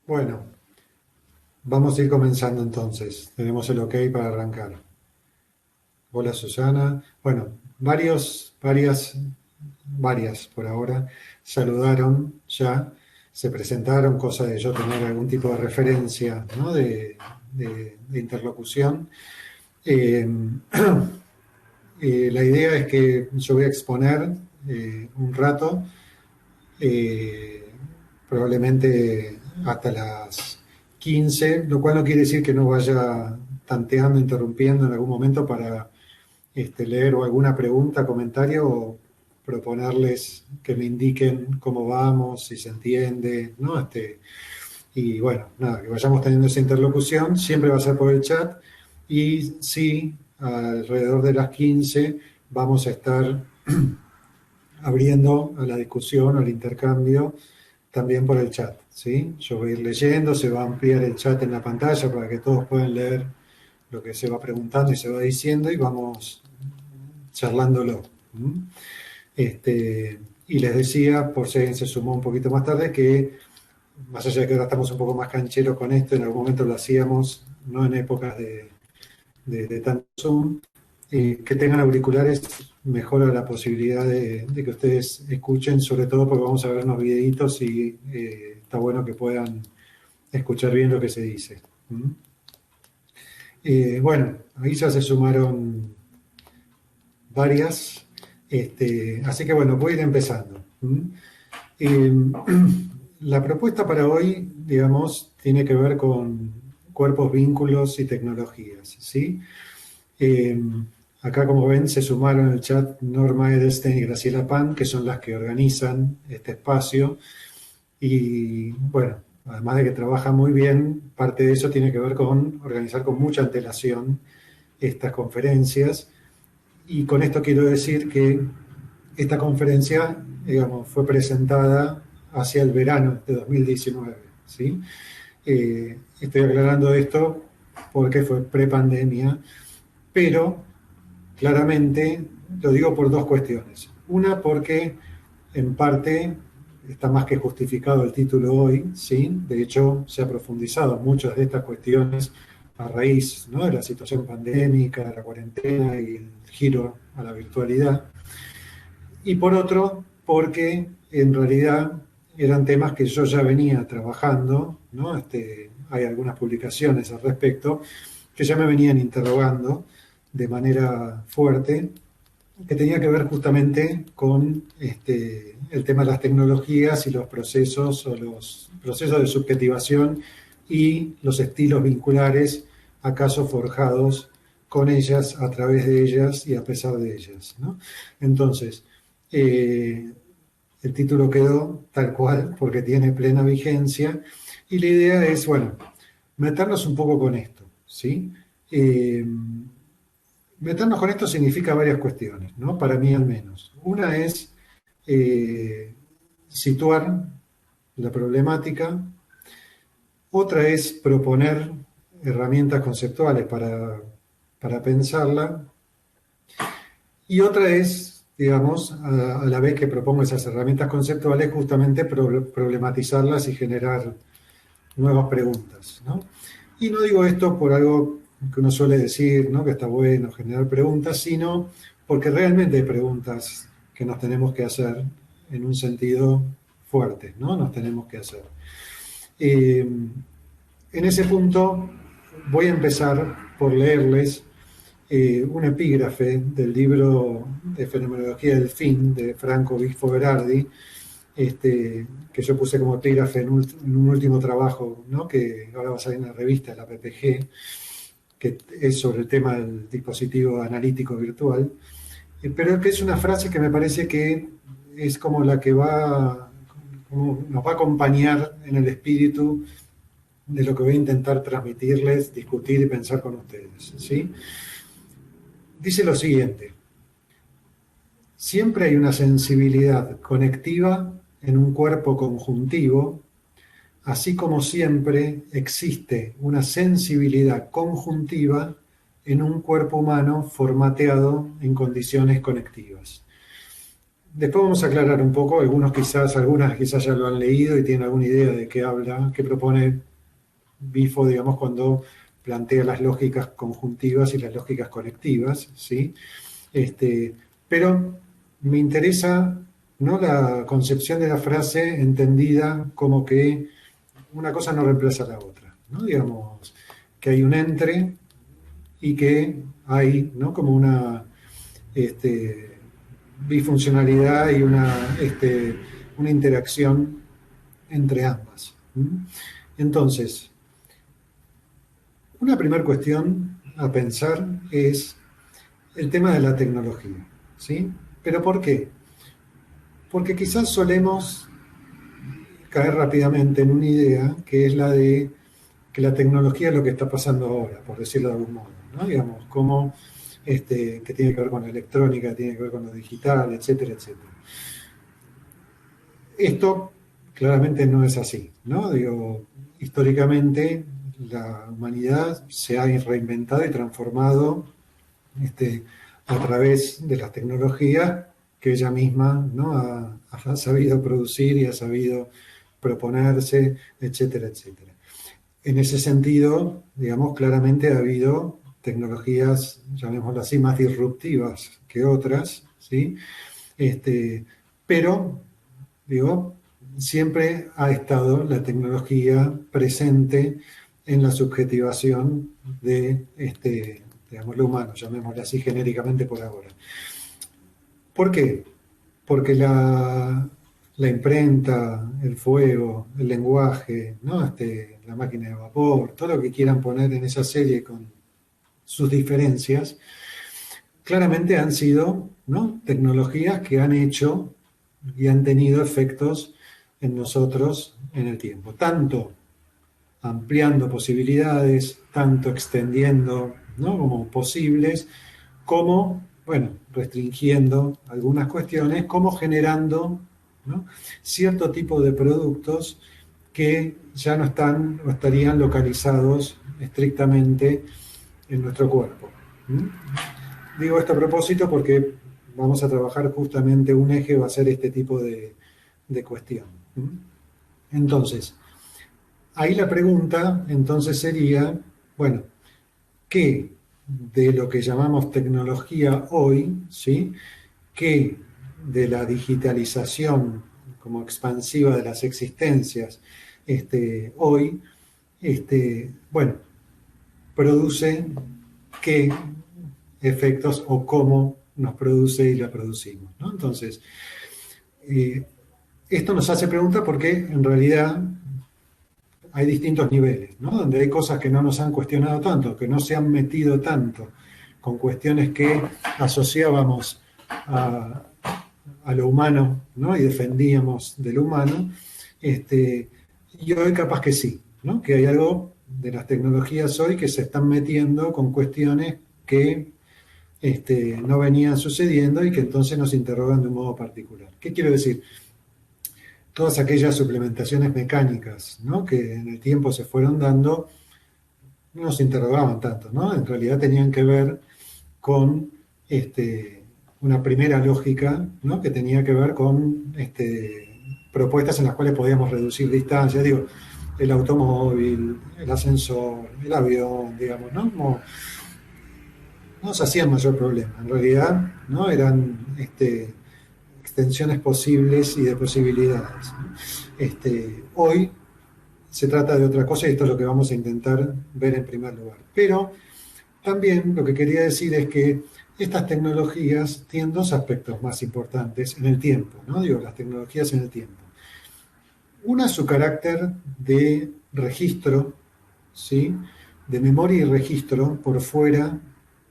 Bueno, vamos a ir comenzando entonces. Tenemos el OK para arrancar. Hola Susana. Bueno, varias por ahora saludaron ya, se presentaron, cosa de yo tener algún tipo de referencia, ¿no? de interlocución. Eh, la idea es que yo voy a exponer un rato, eh, probablemente hasta las 15, lo cual no quiere decir que no vaya tanteando, interrumpiendo en algún momento para leer o alguna pregunta, comentario o proponerles que me indiquen cómo vamos, si se entiende, ¿no? Y bueno, nada, que vayamos teniendo esa interlocución, siempre va a ser por el chat y sí, alrededor de las 15 vamos a estar abriendo a la discusión, al intercambio, también por el chat, ¿sí? Yo voy a ir leyendo, se va a ampliar el chat en la pantalla para que todos puedan leer lo que se va preguntando y se va diciendo y vamos charlándolo. ¿Mm? Y les decía, por si alguien se sumó un poquito más tarde, que más allá de que ahora estamos un poco más cancheros con esto, en algún momento lo hacíamos, no en épocas de tanto Zoom, que tengan auriculares mejora la posibilidad de que ustedes escuchen, sobre todo porque vamos a ver unos videitos y está bueno que puedan escuchar bien lo que se dice. ¿Mm? Bueno, ahí ya se sumaron varias, así que bueno, voy a ir empezando. ¿Mm? Eh, la propuesta para hoy, digamos, tiene que ver con cuerpos, vínculos y tecnologías, ¿sí? Eh, Acá, como ven, se sumaron al chat Norma Edelstein y Graciela Pan, que son las que organizan este espacio. Y bueno, además de que trabajan muy bien, parte de eso tiene que ver con organizar con mucha antelación estas conferencias. Y con esto quiero decir que esta conferencia, digamos, fue presentada hacia el verano de 2019, ¿sí? Estoy aclarando esto porque fue prepandemia, pero claramente lo digo por dos cuestiones. Una, porque en parte está más que justificado el título hoy, ¿sí? De hecho, se ha profundizado muchas de estas cuestiones a raíz, ¿no? de la situación pandémica, de la cuarentena y el giro a la virtualidad. Y por otro, porque en realidad eran temas que yo ya venía trabajando, ¿no? Hay algunas publicaciones al respecto que ya me venían interrogando de manera fuerte, que tenía que ver justamente con el tema de las tecnologías y los procesos o los procesos de subjetivación y los estilos vinculares, acaso forjados con ellas, a través de ellas y a pesar de ellas, ¿no? Entonces, eh, el título quedó tal cual porque tiene plena vigencia y la idea es, bueno, meternos un poco con esto, ¿sí? Eh, Meternos con esto significa varias cuestiones, ¿no? Para mí al menos. Una es situar la problemática, otra es proponer herramientas conceptuales para pensarla, y otra es, digamos, a la vez que propongo esas herramientas conceptuales, justamente problematizarlas y generar nuevas preguntas, ¿no? Y no digo esto por algo que uno suele decir, ¿no? Que está bueno generar preguntas, sino porque realmente hay preguntas que nos tenemos que hacer en un sentido fuerte, ¿no? Nos tenemos que hacer. En ese punto voy a empezar por leerles un epígrafe del libro de Fenomenología del Fin de Franco Viffo Berardi, que yo puse como epígrafe en un último trabajo, ¿no? Que ahora va a salir en la revista, la PPG, que es sobre el tema del dispositivo analítico virtual, pero que es una frase que me parece que es como la que como nos va a acompañar en el espíritu de lo que voy a intentar transmitirles, discutir y pensar con ustedes, ¿sí? Dice lo siguiente: siempre hay una sensibilidad conectiva en un cuerpo conjuntivo, así como siempre existe una sensibilidad conjuntiva en un cuerpo humano formateado en condiciones conectivas. Después vamos a aclarar un poco, algunas quizás ya lo han leído y tienen alguna idea de qué habla, qué propone Bifo, digamos, cuando plantea las lógicas conjuntivas y las lógicas conectivas, ¿sí? Este, pero me interesa no la concepción de la frase entendida como que una cosa no reemplaza a la otra, ¿no? Digamos, que hay un entre y que hay, ¿no? Como una este, bifuncionalidad y una interacción entre ambas. Entonces, una primera cuestión a pensar es el tema de la tecnología, ¿sí? ¿Pero por qué? Porque quizás solemos caer rápidamente en una idea que es la de que la tecnología es lo que está pasando ahora, por decirlo de algún modo, ¿no? Digamos, como que tiene que ver con la electrónica, tiene que ver con lo digital, etcétera, etcétera. Esto claramente no es así, ¿no? Digo, históricamente la humanidad se ha reinventado y transformado este, a través de las tecnologías que ella misma, ¿no? ha sabido producir y ha sabido proponerse, etcétera, etcétera. En ese sentido, digamos, claramente ha habido tecnologías, llamémoslo así, más disruptivas que otras, ¿sí? Este, pero, digo, siempre ha estado la tecnología presente en la subjetivación de, digamos, lo humano, llamémoslo así genéricamente por ahora. ¿Por qué? Porque la imprenta, el fuego, el lenguaje, ¿no? La máquina de vapor, todo lo que quieran poner en esa serie con sus diferencias, claramente han sido, ¿no? Tecnologías que han hecho y han tenido efectos en nosotros en el tiempo, tanto ampliando posibilidades, tanto extendiendo, ¿no? Como posibles, como, bueno, restringiendo algunas cuestiones, como generando, ¿no? Cierto tipo de productos que ya no están o estarían localizados estrictamente en nuestro cuerpo. Digo esto a propósito porque vamos a trabajar justamente un eje, va a ser este tipo de cuestión. Entonces, ahí la pregunta entonces sería, bueno, ¿qué de lo que llamamos tecnología hoy, ¿sí? ¿Qué de la digitalización como expansiva de las existencias hoy, bueno, produce qué efectos o cómo nos produce y la producimos, ¿no? Entonces, eh, esto nos hace preguntas porque en realidad hay distintos niveles, ¿no? Donde hay cosas que no nos han cuestionado tanto, que no se han metido tanto con cuestiones que asociábamos a lo humano, ¿no? Y defendíamos de lo humano, y hoy capaz que sí, ¿no? Que hay algo de las tecnologías hoy que se están metiendo con cuestiones que no venían sucediendo y que entonces nos interrogan de un modo particular. ¿Qué quiero decir? Todas aquellas suplementaciones mecánicas, ¿no? Que en el tiempo se fueron dando, no nos interrogaban tanto, ¿no? En realidad tenían que ver con una primera lógica, ¿no? Que tenía que ver con propuestas en las cuales podíamos reducir distancias, digo, el automóvil, el ascensor, el avión, digamos, ¿no? Como no se hacían mayor problema. En realidad, ¿no? Eran extensiones posibles y de posibilidades. Hoy se trata de otra cosa y esto es lo que vamos a intentar ver en primer lugar. Pero también lo que quería decir es que estas tecnologías tienen dos aspectos más importantes en el tiempo, ¿no? Digo, las tecnologías en el tiempo. Una es su carácter de registro, ¿sí? De memoria y registro por fuera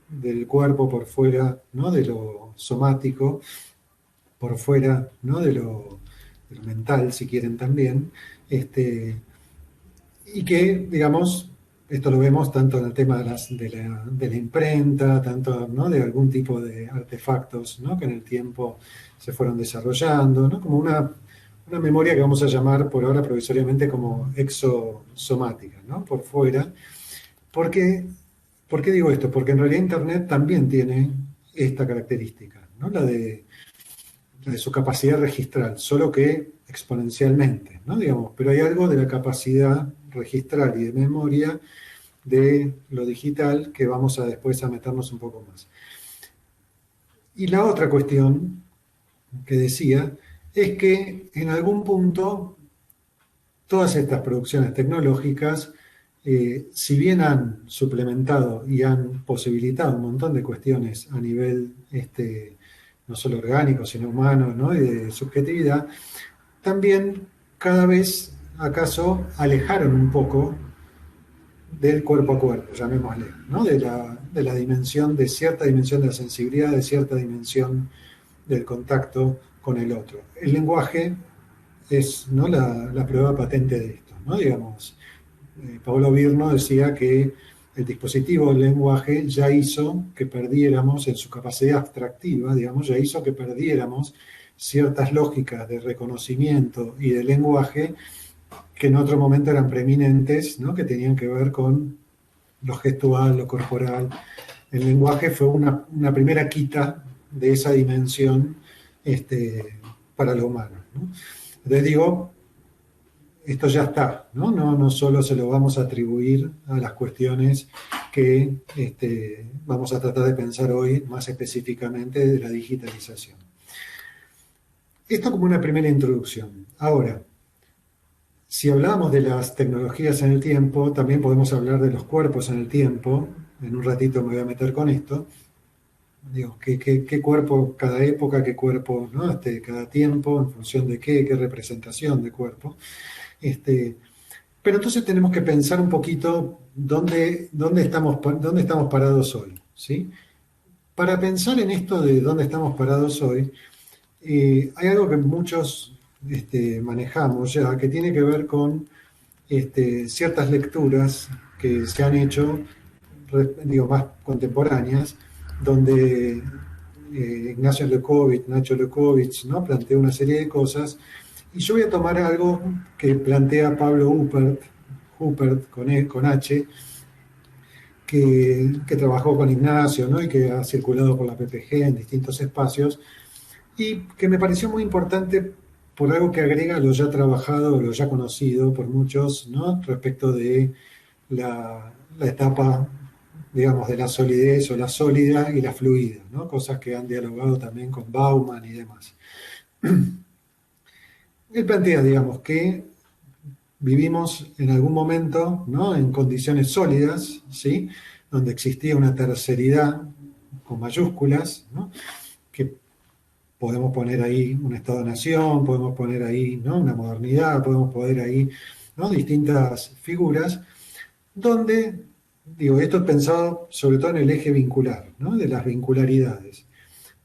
del cuerpo, por fuera, ¿no? De lo somático, por fuera, ¿no? De lo mental, si quieren también, y que, digamos, esto lo vemos tanto en el tema de la imprenta, tanto, ¿no? De algún tipo de artefactos, ¿no? Que en el tiempo se fueron desarrollando, ¿no? Como una memoria que vamos a llamar por ahora provisoriamente como exosomática, ¿no? Por fuera. Porque, ¿por qué digo esto? Porque en realidad Internet también tiene esta característica, ¿no? La de de su capacidad registral, solo que exponencialmente, ¿no? Digamos, pero hay algo de la capacidad registral y de memoria de lo digital que vamos a después a meternos un poco más. Y la otra cuestión que decía es que en algún punto todas estas producciones tecnológicas, si bien han suplementado y han posibilitado un montón de cuestiones a nivel no solo orgánico, sino humano, ¿no? Y de subjetividad, también cada vez acaso alejaron un poco del cuerpo a cuerpo, llamémosle, ¿no? De la dimensión, de cierta dimensión de la sensibilidad, de cierta dimensión del contacto con el otro. El lenguaje es, ¿no?, la prueba patente de esto, ¿no? Digamos, Pablo Virno decía que el dispositivo del lenguaje ya hizo que perdiéramos, en su capacidad abstractiva, digamos, ya hizo que perdiéramos ciertas lógicas de reconocimiento y de lenguaje que en otro momento eran preeminentes, ¿no?, que tenían que ver con lo gestual, lo corporal. El lenguaje fue una primera quita de esa dimensión para lo humano, ¿no? Entonces digo, esto ya está, ¿no? No solo se lo vamos a atribuir a las cuestiones que vamos a tratar de pensar hoy más específicamente de la digitalización. Esto como una primera introducción. Ahora, si hablábamos de las tecnologías en el tiempo, también podemos hablar de los cuerpos en el tiempo. En un ratito me voy a meter con esto. Digo, ¿qué cuerpo cada época, qué cuerpo, ¿no?, cada tiempo, en función de qué representación de cuerpo? Pero entonces tenemos que pensar un poquito dónde estamos parados hoy, ¿sí? Para pensar en esto de dónde estamos parados hoy, hay algo que muchos manejamos ya, que tiene que ver con ciertas lecturas que se han hecho, digo, más contemporáneas, donde Ignacio Lekovich, Nacho Lekovich, ¿no?, plantea una serie de cosas, y yo voy a tomar algo que plantea Pablo Huppert con H, que trabajó con Ignacio, ¿no?, y que ha circulado por la PPG en distintos espacios, y que me pareció muy importante por algo que agrega lo ya trabajado, lo ya conocido por muchos, ¿no?, respecto de la etapa, digamos, de la solidez o la sólida y la fluida, ¿no?, cosas que han dialogado también con Bauman y demás. Él plantea, digamos, que vivimos en algún momento, ¿no?, en condiciones sólidas, ¿sí?, donde existía una terceridad con mayúsculas, ¿no?, que podemos poner ahí un Estado-nación, podemos poner ahí, ¿no?, una modernidad, podemos poner ahí, ¿no?, distintas figuras, donde, digo, esto es pensado sobre todo en el eje vincular, ¿no?, de las vincularidades,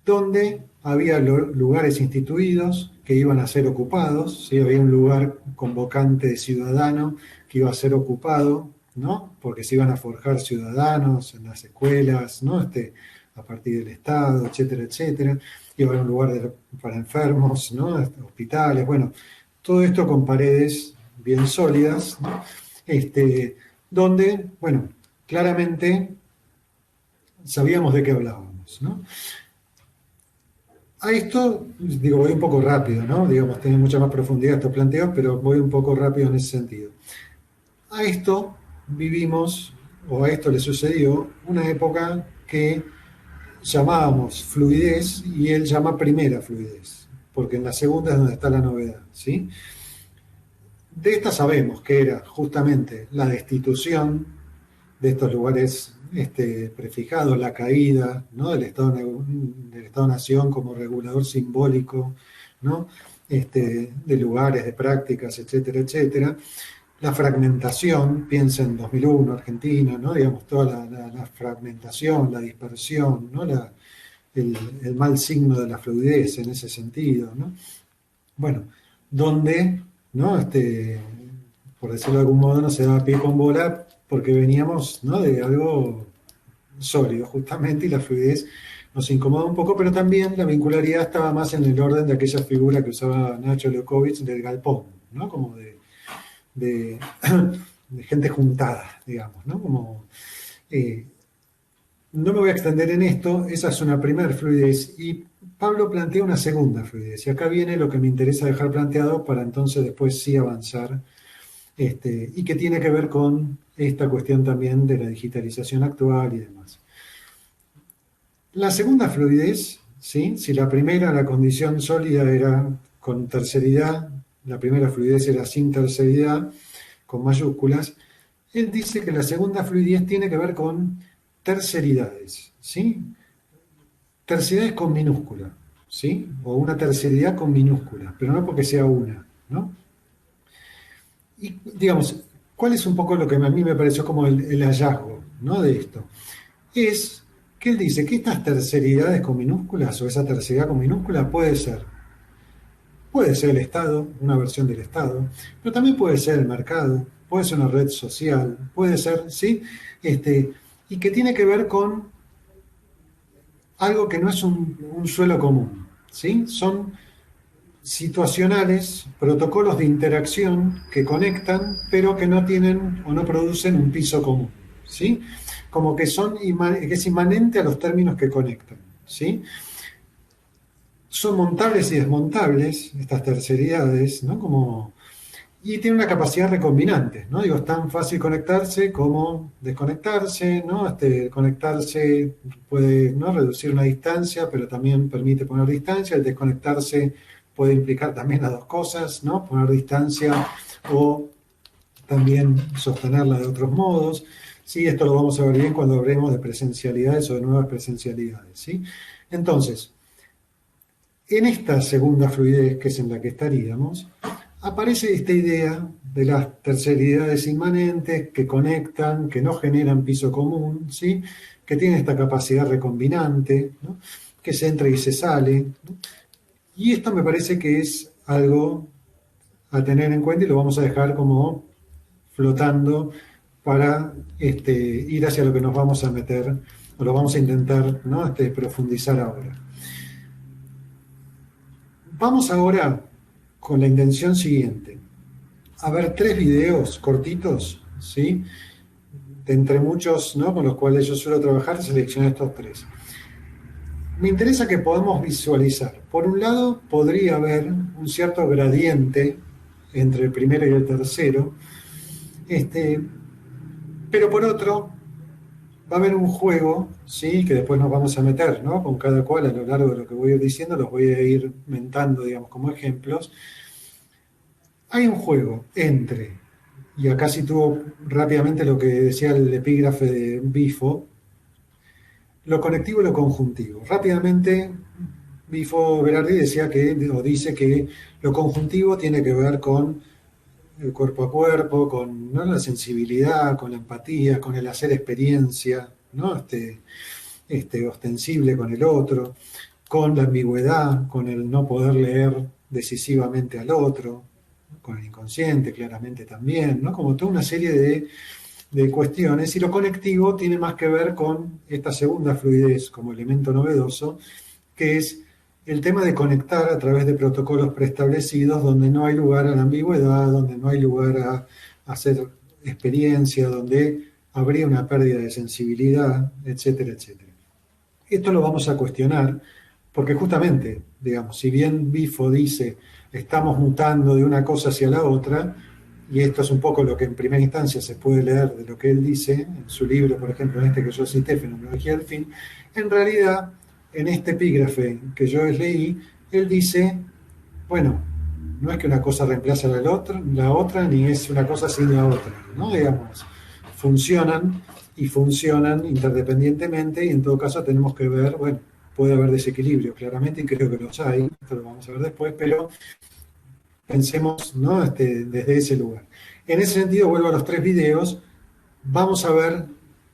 donde había lugares instituidos que iban a ser ocupados, ¿sí? Había un lugar convocante de ciudadano que iba a ser ocupado, ¿no?, porque se iban a forjar ciudadanos en las escuelas, ¿no?, a partir del Estado, etcétera, etcétera. Iba a haber un lugar para enfermos, ¿no?, hospitales, bueno, todo esto con paredes bien sólidas, ¿no?, donde, bueno, claramente sabíamos de qué hablábamos, ¿no? A esto, digo, voy un poco rápido, ¿no? Digamos, tiene mucha más profundidad estos planteos, pero voy un poco rápido en ese sentido. A esto vivimos, o a esto le sucedió, una época que llamábamos fluidez y él llama primera fluidez, porque en la segunda es donde está la novedad, ¿sí? De esta sabemos que era justamente la destitución de estos lugares prefijados, la caída, ¿no?, del Estado-Nación como regulador simbólico, ¿no?, de lugares, de prácticas, etcétera, etcétera. La fragmentación, piensa en 2001, Argentina, ¿no?, digamos, toda la fragmentación, la dispersión, ¿no?, el mal signo de la fluidez en ese sentido, ¿no? Bueno, donde, ¿no?, por decirlo de algún modo, no se daba pie con bola porque veníamos, ¿no?, de algo sólido justamente, y la fluidez nos incomoda un poco, pero también la vincularidad estaba más en el orden de aquella figura que usaba Nacho Lekovich del galpón, ¿no?, como de, de gente juntada, digamos, ¿no? Como, no me voy a extender en esto, esa es una primer fluidez, y Pablo plantea una segunda fluidez, y acá viene lo que me interesa dejar planteado para entonces después sí avanzar, y que tiene que ver con esta cuestión también de la digitalización actual y demás. La segunda fluidez, ¿sí? Si la primera, la condición sólida era con terceridad, la primera fluidez era sin terceridad, con mayúsculas, él dice que la segunda fluidez tiene que ver con terceridades, ¿sí? Terceridades con minúscula, ¿sí? O una terceridad con minúscula, pero no porque sea una, ¿no? Y digamos, ¿cuál es un poco lo que a mí me pareció como el hallazgo, ¿no? De esto? Es que él dice que estas terceridades con minúsculas o esa terceridad con minúscula puede ser el Estado, una versión del Estado, pero también puede ser el mercado, puede ser una red social, puede ser, ¿sí? Y que tiene que ver con algo que no es un suelo común, ¿sí? Son situacionales, protocolos de interacción que conectan, pero que no tienen o no producen un piso común, ¿sí? Como que que es inmanente a los términos que conectan, ¿sí? Son montables y desmontables estas terceridades, ¿no? Y tiene una capacidad recombinante, ¿no? Digo, es tan fácil conectarse como desconectarse, ¿no? Conectarse puede, ¿no? reducir una distancia, pero también permite poner distancia. El desconectarse puede implicar también las dos cosas, ¿no? Poner distancia o también sostenerla de otros modos. Sí, esto lo vamos a ver bien cuando hablemos de presencialidades o de nuevas presencialidades, ¿sí? Entonces, en esta segunda fluidez, que es en la que estaríamos, aparece esta idea de las terceridades inmanentes que conectan, que no generan piso común, ¿sí? Que tienen esta capacidad recombinante, ¿no? Que se entra y se sale, ¿no? Y esto me parece que es algo a tener en cuenta y lo vamos a dejar como flotando para ir hacia lo que nos vamos a meter o lo vamos a intentar, ¿no? Profundizar ahora. Vamos ahora con la intención siguiente. A ver tres videos cortitos, ¿sí? De entre muchos, ¿no? Con los cuales yo suelo trabajar, seleccioné estos tres. Me interesa que podamos visualizar. Por un lado, podría haber un cierto gradiente entre el primero y el tercero, este, pero por otro, va a haber un juego, ¿sí? Que después nos vamos a meter, ¿no? Con cada cual a lo largo de lo que voy a ir diciendo, los voy a ir mentando, digamos, como ejemplos. Hay un juego entre, y acá situo rápidamente lo que decía el epígrafe de Bifo, lo conectivo y lo conjuntivo. Rápidamente, Bifo Berardi decía que, o dice que lo conjuntivo tiene que ver con el cuerpo a cuerpo, con, ¿no? la sensibilidad, con la empatía, con el hacer experiencia, ¿no? Ostensible con el otro, con la ambigüedad, con el no poder leer decisivamente al otro, con el inconsciente claramente también, ¿no? Como toda una serie de cuestiones. Y lo conectivo tiene más que ver con esta segunda fluidez como elemento novedoso, que es el tema de conectar a través de protocolos preestablecidos donde no hay lugar a la ambigüedad, donde no hay lugar a hacer experiencia, donde habría una pérdida de sensibilidad, etcétera, etcétera. Esto lo vamos a cuestionar porque justamente, digamos, si bien Bifo dice estamos mutando de una cosa hacia la otra, y esto es un poco lo que en primera instancia se puede leer de lo que él dice en su libro, por ejemplo, en este que yo cité, Fenomenología del Fin, en realidad, en este epígrafe que yo leí, él dice, bueno, no es que una cosa reemplaza a la otra, ni es una cosa sin la otra, ¿no? Digamos, funcionan y funcionan interdependientemente y en todo caso tenemos que ver, bueno, puede haber desequilibrio claramente y creo que los hay, esto lo vamos a ver después, pero pensemos, ¿no? Desde ese lugar. En ese sentido, vuelvo a los tres videos, vamos a ver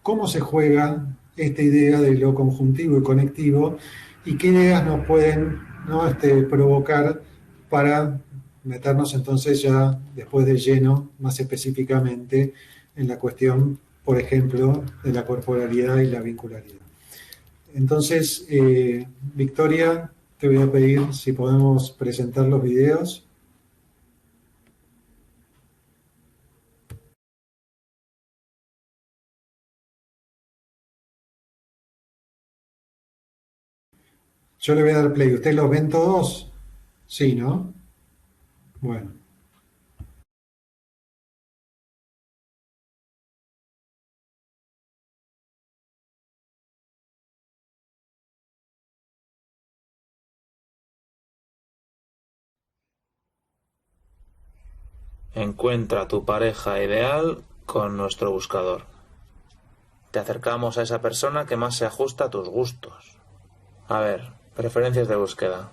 cómo se juega esta idea de lo conjuntivo y conectivo y qué ideas nos pueden, ¿no? Provocar para meternos entonces ya después de lleno, más específicamente, en la cuestión, por ejemplo, de la corporalidad y la vincularidad. Entonces, Victoria, te voy a pedir si podemos presentar los videos. Yo le voy a dar play. ¿Ustedes los ven todos? Sí, ¿no? Bueno. Encuentra tu pareja ideal con nuestro buscador. Te acercamos a esa persona que más se ajusta a tus gustos. A ver, preferencias de búsqueda.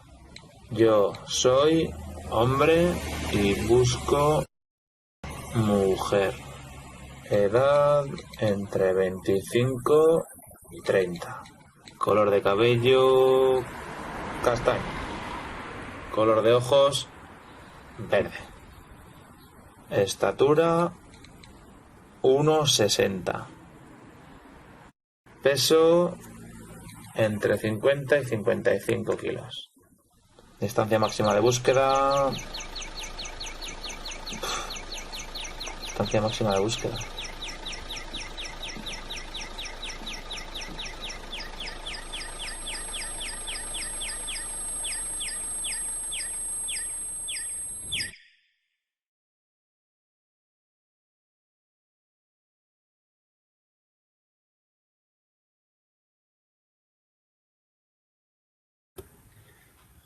Yo soy hombre y busco mujer. Edad entre 25 y 30. Color de cabello castaño. Color de ojos verde. Estatura 1,60. Peso entre 50 y 55 kilos. Distancia máxima de búsqueda. Distancia máxima de búsqueda.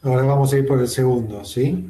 Ahora vamos a ir por el segundo, ¿sí?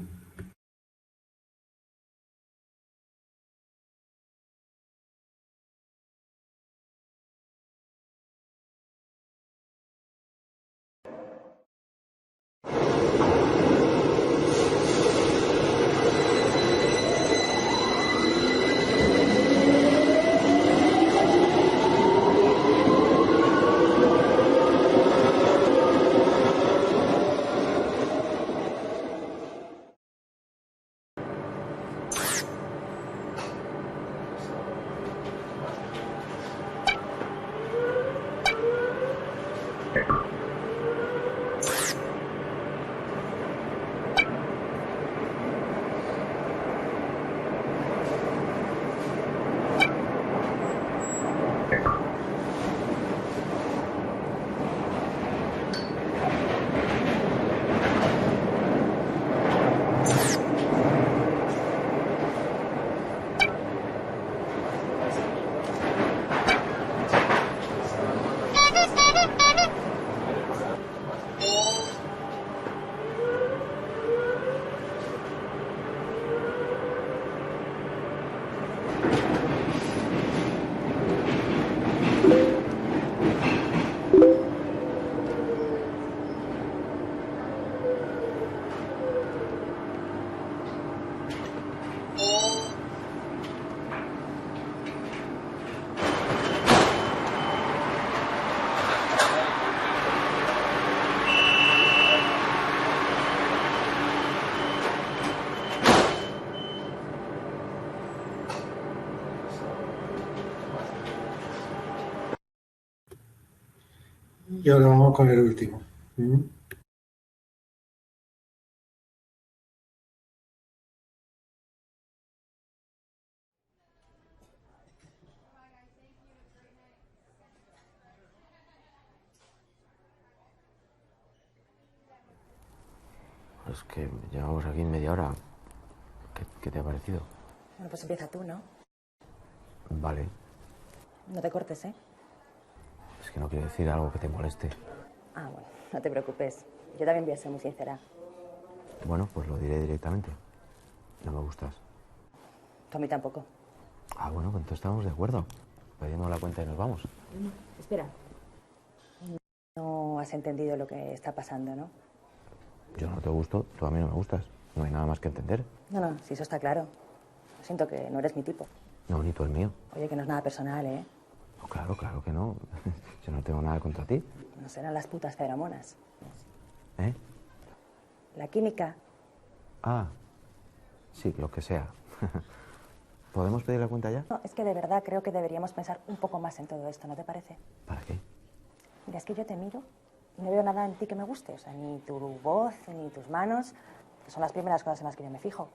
Y ahora vamos con el último. ¿Mm? Es que llevamos aquí media hora. ¿Qué te ha parecido? Bueno, pues empieza tú, ¿no? Vale. No te cortes, ¿eh? Es que no quiero decir algo que te moleste. Ah, bueno, no te preocupes. Yo también voy a ser muy sincera. Bueno, pues lo diré directamente. No me gustas. Tú a mí tampoco. Ah, bueno, pues entonces estamos de acuerdo. Pedimos la cuenta y nos vamos. Espera. No has entendido lo que está pasando, ¿no? Yo no te gusto, tú a mí no me gustas. No hay nada más que entender. No, si eso está claro. Siento que no eres mi tipo. No, ni tú el mío. Oye, que no es nada personal, ¿eh? No, claro que no. Yo no tengo nada contra ti. No serán las putas feromonas. ¿Eh? La química. Ah, sí, lo que sea. ¿Podemos pedir la cuenta ya? No, es que de verdad creo que deberíamos pensar un poco más en todo esto, ¿no te parece? ¿Para qué? Mira, es que yo te miro y no veo nada en ti que me guste. O sea, ni tu voz, ni tus manos, que son las primeras cosas en las que yo me fijo.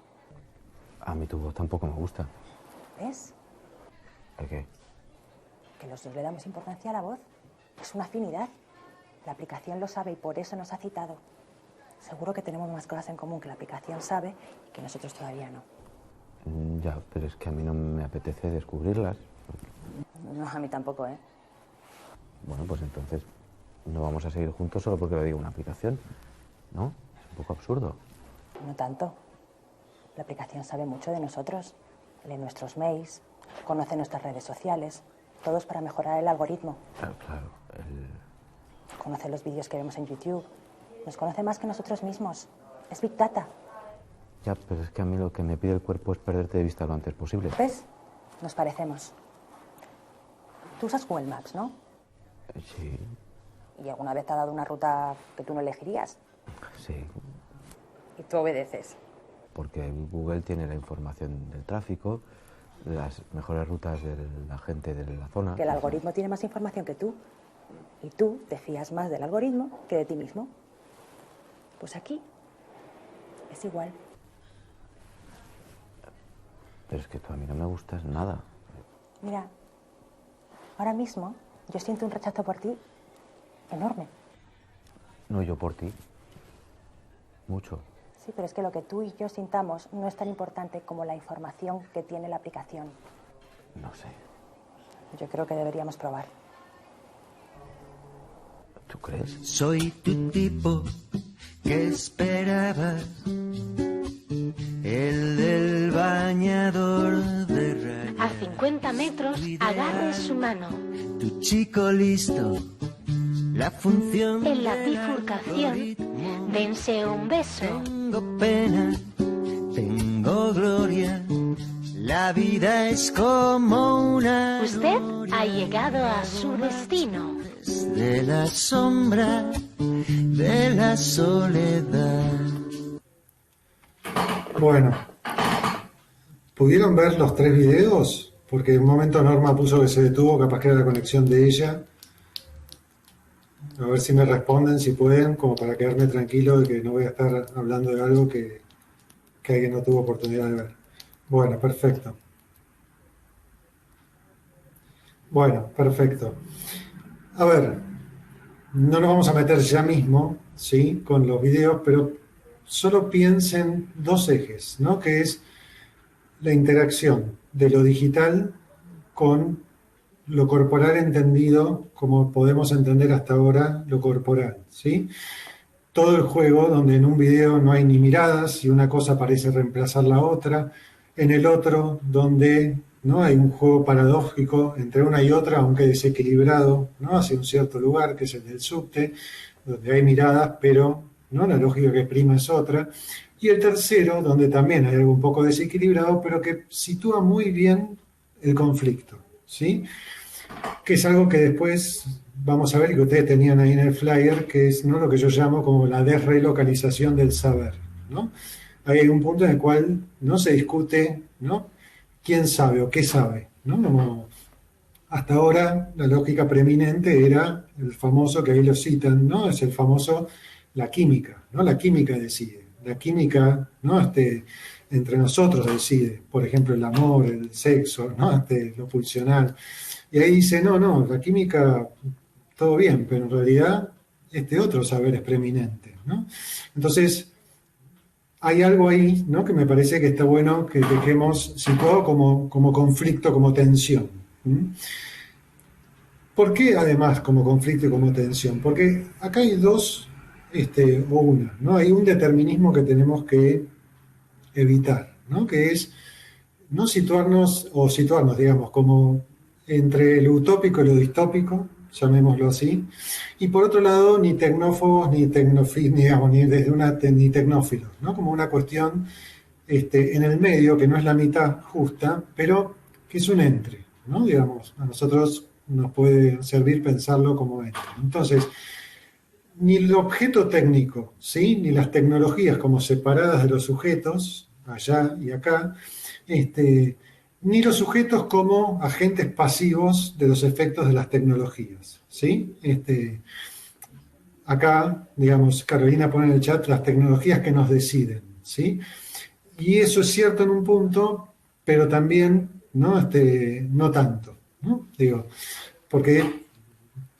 A mí tu voz tampoco me gusta. ¿Ves? ¿El qué? Que los dos le damos importancia a la voz. Es una afinidad. La aplicación lo sabe y por eso nos ha citado. Seguro que tenemos más cosas en común que la aplicación sabe y que nosotros todavía no. Ya, pero es que a mí no me apetece descubrirlas. No, a mí tampoco, ¿eh? Bueno, pues entonces no vamos a seguir juntos solo porque lo diga una aplicación, ¿no? Es un poco absurdo. No tanto. La aplicación sabe mucho de nosotros, lee nuestros mails, conoce nuestras redes sociales, todo es para mejorar el algoritmo. Claro, Conoce los vídeos que vemos en YouTube, nos conoce más que nosotros mismos. Es Big Data. Ya, pero es que a mí lo que me pide el cuerpo es perderte de vista lo antes posible. ¿Ves? Nos parecemos. Tú usas Google Maps, ¿no? Sí, ¿Y alguna vez te ha dado una ruta que tú no elegirías? sí, Y tú obedeces. porque Google tiene la información del tráfico, de las mejores rutas de la gente de la zona. Que el algoritmo tiene más información que tú. Y tú te fías más del algoritmo que de ti mismo. Pues aquí es igual. Pero es que tú a mí no me gustas nada. Mira, ahora mismo yo siento un rechazo por ti enorme. No, yo por ti. Mucho. Sí, pero es que lo que tú y yo sintamos no es tan importante como la información que tiene la aplicación. No sé. Yo creo que deberíamos probar. ¿Tú crees? Soy tu tipo que esperaba, el del bañador de rayas. A 50 metros, agarre su mano. Tu chico listo, la función. En la del bifurcación, algoritmo. dense un beso. Tengo pena, tengo gloria, la vida es como una. Usted gloria. ha llegado a su destino. De la sombra, de la soledad. Bueno, ¿pudieron ver los 3 videos? Porque en un momento Norma puso que se detuvo, capaz que era la conexión de ella. A ver si me responden, si pueden, como para quedarme tranquilo de que no voy a estar hablando de algo que alguien no tuvo oportunidad de ver. Bueno, perfecto. Bueno, perfecto. A ver, no nos vamos a meter ya mismo, ¿sí?, con los videos, pero solo piensen 2 ejes, ¿no? Que es la interacción de lo digital con lo corporal entendido como podemos entender hasta ahora lo corporal, ¿sí? Todo el juego donde en un video no hay ni miradas y una cosa parece reemplazar la otra, en el otro donde ¿no? hay un juego paradójico entre una y otra, aunque desequilibrado, ¿no? hacia un cierto lugar, que es el del subte, donde hay miradas, pero ¿no? la lógica que prima es otra. Y el tercero, donde también hay algo un poco desequilibrado, pero que sitúa muy bien el conflicto, ¿sí? Que es algo que después vamos a ver y que ustedes tenían ahí en el flyer, que es ¿no? lo que yo llamo como la desrelocalización del saber, ¿no? Ahí hay un punto en el cual no se discute, ¿no? quién sabe o qué sabe, ¿no? Como hasta ahora la lógica preeminente era el famoso, que ahí lo citan, ¿no? Es el famoso, la química, ¿no? La química decide. La química, ¿no? Entre nosotros decide, por ejemplo, el amor, el sexo, ¿no? Lo pulsional. Y ahí dice, no, la química, todo bien, pero en realidad este otro saber es preeminente, ¿no? Entonces, hay algo ahí, ¿no? que me parece que está bueno que dejemos situado como conflicto, como tensión. ¿Por qué además como conflicto y como tensión? Porque acá hay dos, o una, ¿no? Hay un determinismo que tenemos que evitar, ¿no? Que es no situarnos, digamos, como entre lo utópico y lo distópico, llamémoslo así, y por otro lado, ni tecnófobos, ni digamos, ni tecnófilos, ¿no? Como una cuestión en el medio, que no es la mitad justa, pero que es un entre, ¿no? Digamos, a nosotros nos puede servir pensarlo como entre. Entonces, ni el objeto técnico, ¿sí? Ni las tecnologías como separadas de los sujetos, allá y acá, ni los sujetos como agentes pasivos de los efectos de las tecnologías, ¿sí? Acá, digamos, Carolina pone en el chat las tecnologías que nos deciden, ¿sí? Y eso es cierto en un punto, pero también, ¿no? No tanto, ¿no? Digo, porque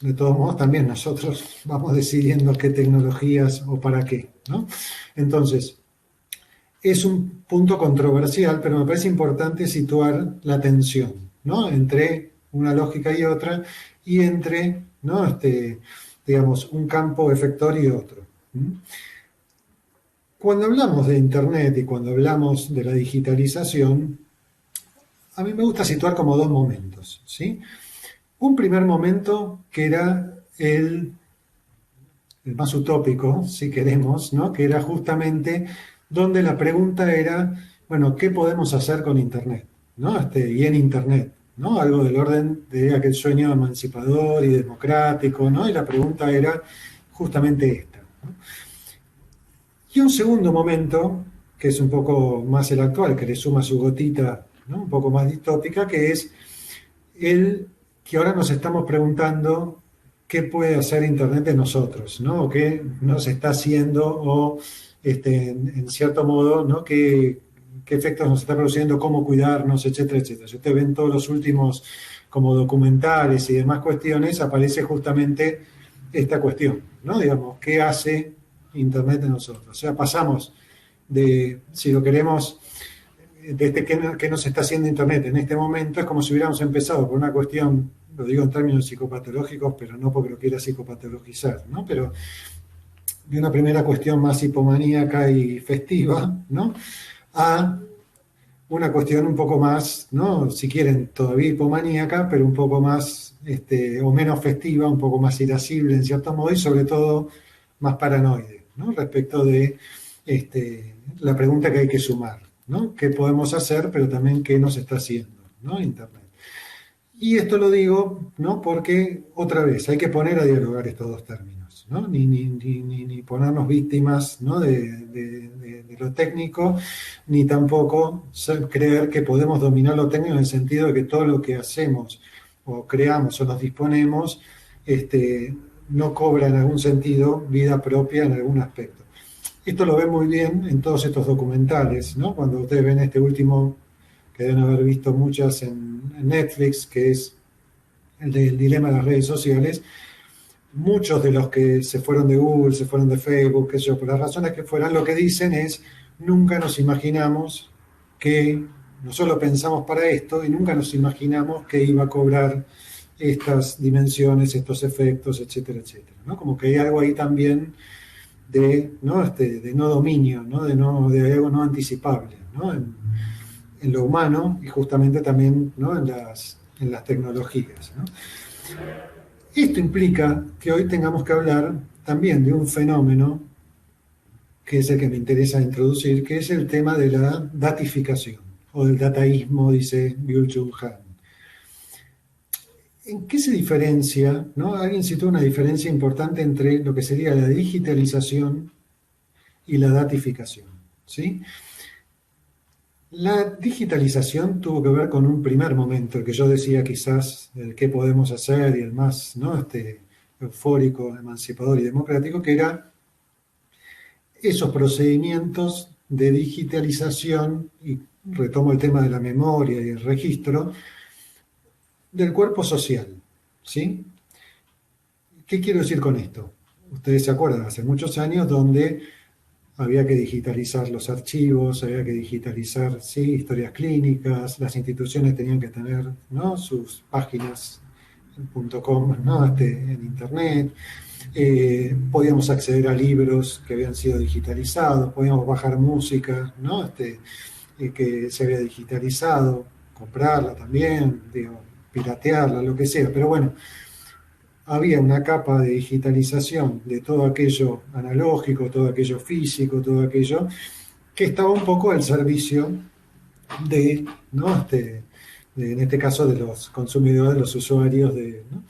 de todos modos también nosotros vamos decidiendo qué tecnologías o para qué, ¿no? Entonces, es un punto controversial, pero me parece importante situar la tensión, ¿no? Entre una lógica y otra, y entre, ¿no? Digamos, un campo efector y otro. Cuando hablamos de Internet y cuando hablamos de la digitalización, a mí me gusta situar como dos momentos, ¿sí? Un primer momento que era el más utópico, si queremos, ¿no? Que era justamente donde la pregunta era, bueno, ¿qué podemos hacer con Internet? ¿No? Y en Internet, ¿no? Algo del orden de aquel sueño emancipador y democrático, ¿no? Y la pregunta era justamente esta, ¿no? Y un segundo momento, que es un poco más el actual, que le suma su gotita, ¿no? Un poco más distópica, que es el que ahora nos estamos preguntando qué puede hacer Internet de nosotros, ¿no? O qué nos está haciendo, o en cierto modo, ¿no? Qué efectos nos está produciendo, cómo cuidarnos, etcétera, etcétera. Si ustedes ven todos los últimos como documentales y demás cuestiones, aparece justamente esta cuestión, ¿no? Digamos, ¿qué hace Internet de nosotros? O sea, pasamos de, si lo queremos, desde qué nos está haciendo Internet en este momento, es como si hubiéramos empezado por una cuestión, lo digo en términos psicopatológicos, pero no porque lo quiera psicopatologizar, ¿no? Pero de una primera cuestión más hipomaníaca y festiva, ¿no? A una cuestión un poco más, ¿no? Si quieren, todavía hipomaníaca, pero un poco más, o menos festiva, un poco más irascible en cierto modo, y sobre todo más paranoide, ¿no? Respecto de la pregunta que hay que sumar, ¿no? ¿Qué podemos hacer, pero también qué nos está haciendo, ¿no? Internet. Y esto lo digo, ¿no? Porque, otra vez, hay que poner a dialogar estos dos términos, ¿no? Ni ponernos víctimas, ¿no? de lo técnico, ni tampoco creer que podemos dominar lo técnico en el sentido de que todo lo que hacemos o creamos o nos disponemos no cobra en algún sentido vida propia en algún aspecto. Esto lo ven muy bien en todos estos documentales, ¿no? Cuando ustedes ven este último, que deben haber visto muchas en Netflix, que es el del dilema de las redes sociales, muchos de los que se fueron de Google, se fueron de Facebook, qué sé yo, por las razones que fueran, lo que dicen es, nunca nos imaginamos que, no solo pensamos para esto, y nunca nos imaginamos que iba a cobrar estas dimensiones, estos efectos, etcétera, etcétera, ¿no? Como que hay algo ahí también de no dominio, ¿no? De algo no anticipable, ¿no? En lo humano y justamente también, ¿no? en las tecnologías, ¿no? Esto implica que hoy tengamos que hablar también de un fenómeno que es el que me interesa introducir, que es el tema de la datificación o del dataísmo, dice Byung-Chul Han. ¿En qué se diferencia, ¿no? Alguien citó una diferencia importante entre lo que sería la digitalización y la datificación, ¿sí? La digitalización tuvo que ver con un primer momento, el que yo decía quizás, el qué podemos hacer y el más, ¿no? Eufórico, emancipador y democrático, que era esos procedimientos de digitalización, y retomo el tema de la memoria y el registro, del cuerpo social, ¿sí? ¿Qué quiero decir con esto? Ustedes se acuerdan, hace muchos años donde había que digitalizar los archivos, había que digitalizar, sí, historias clínicas, las instituciones tenían que tener, ¿no? sus páginas .com, ¿no? En internet, podíamos acceder a libros que habían sido digitalizados, podíamos bajar música, ¿no? Que se había digitalizado, comprarla también, digo, piratearla, lo que sea, pero bueno, había una capa de digitalización de todo aquello analógico, todo aquello físico, todo aquello que estaba un poco al servicio de, ¿no? En este caso, de los consumidores, de los usuarios. ¿No?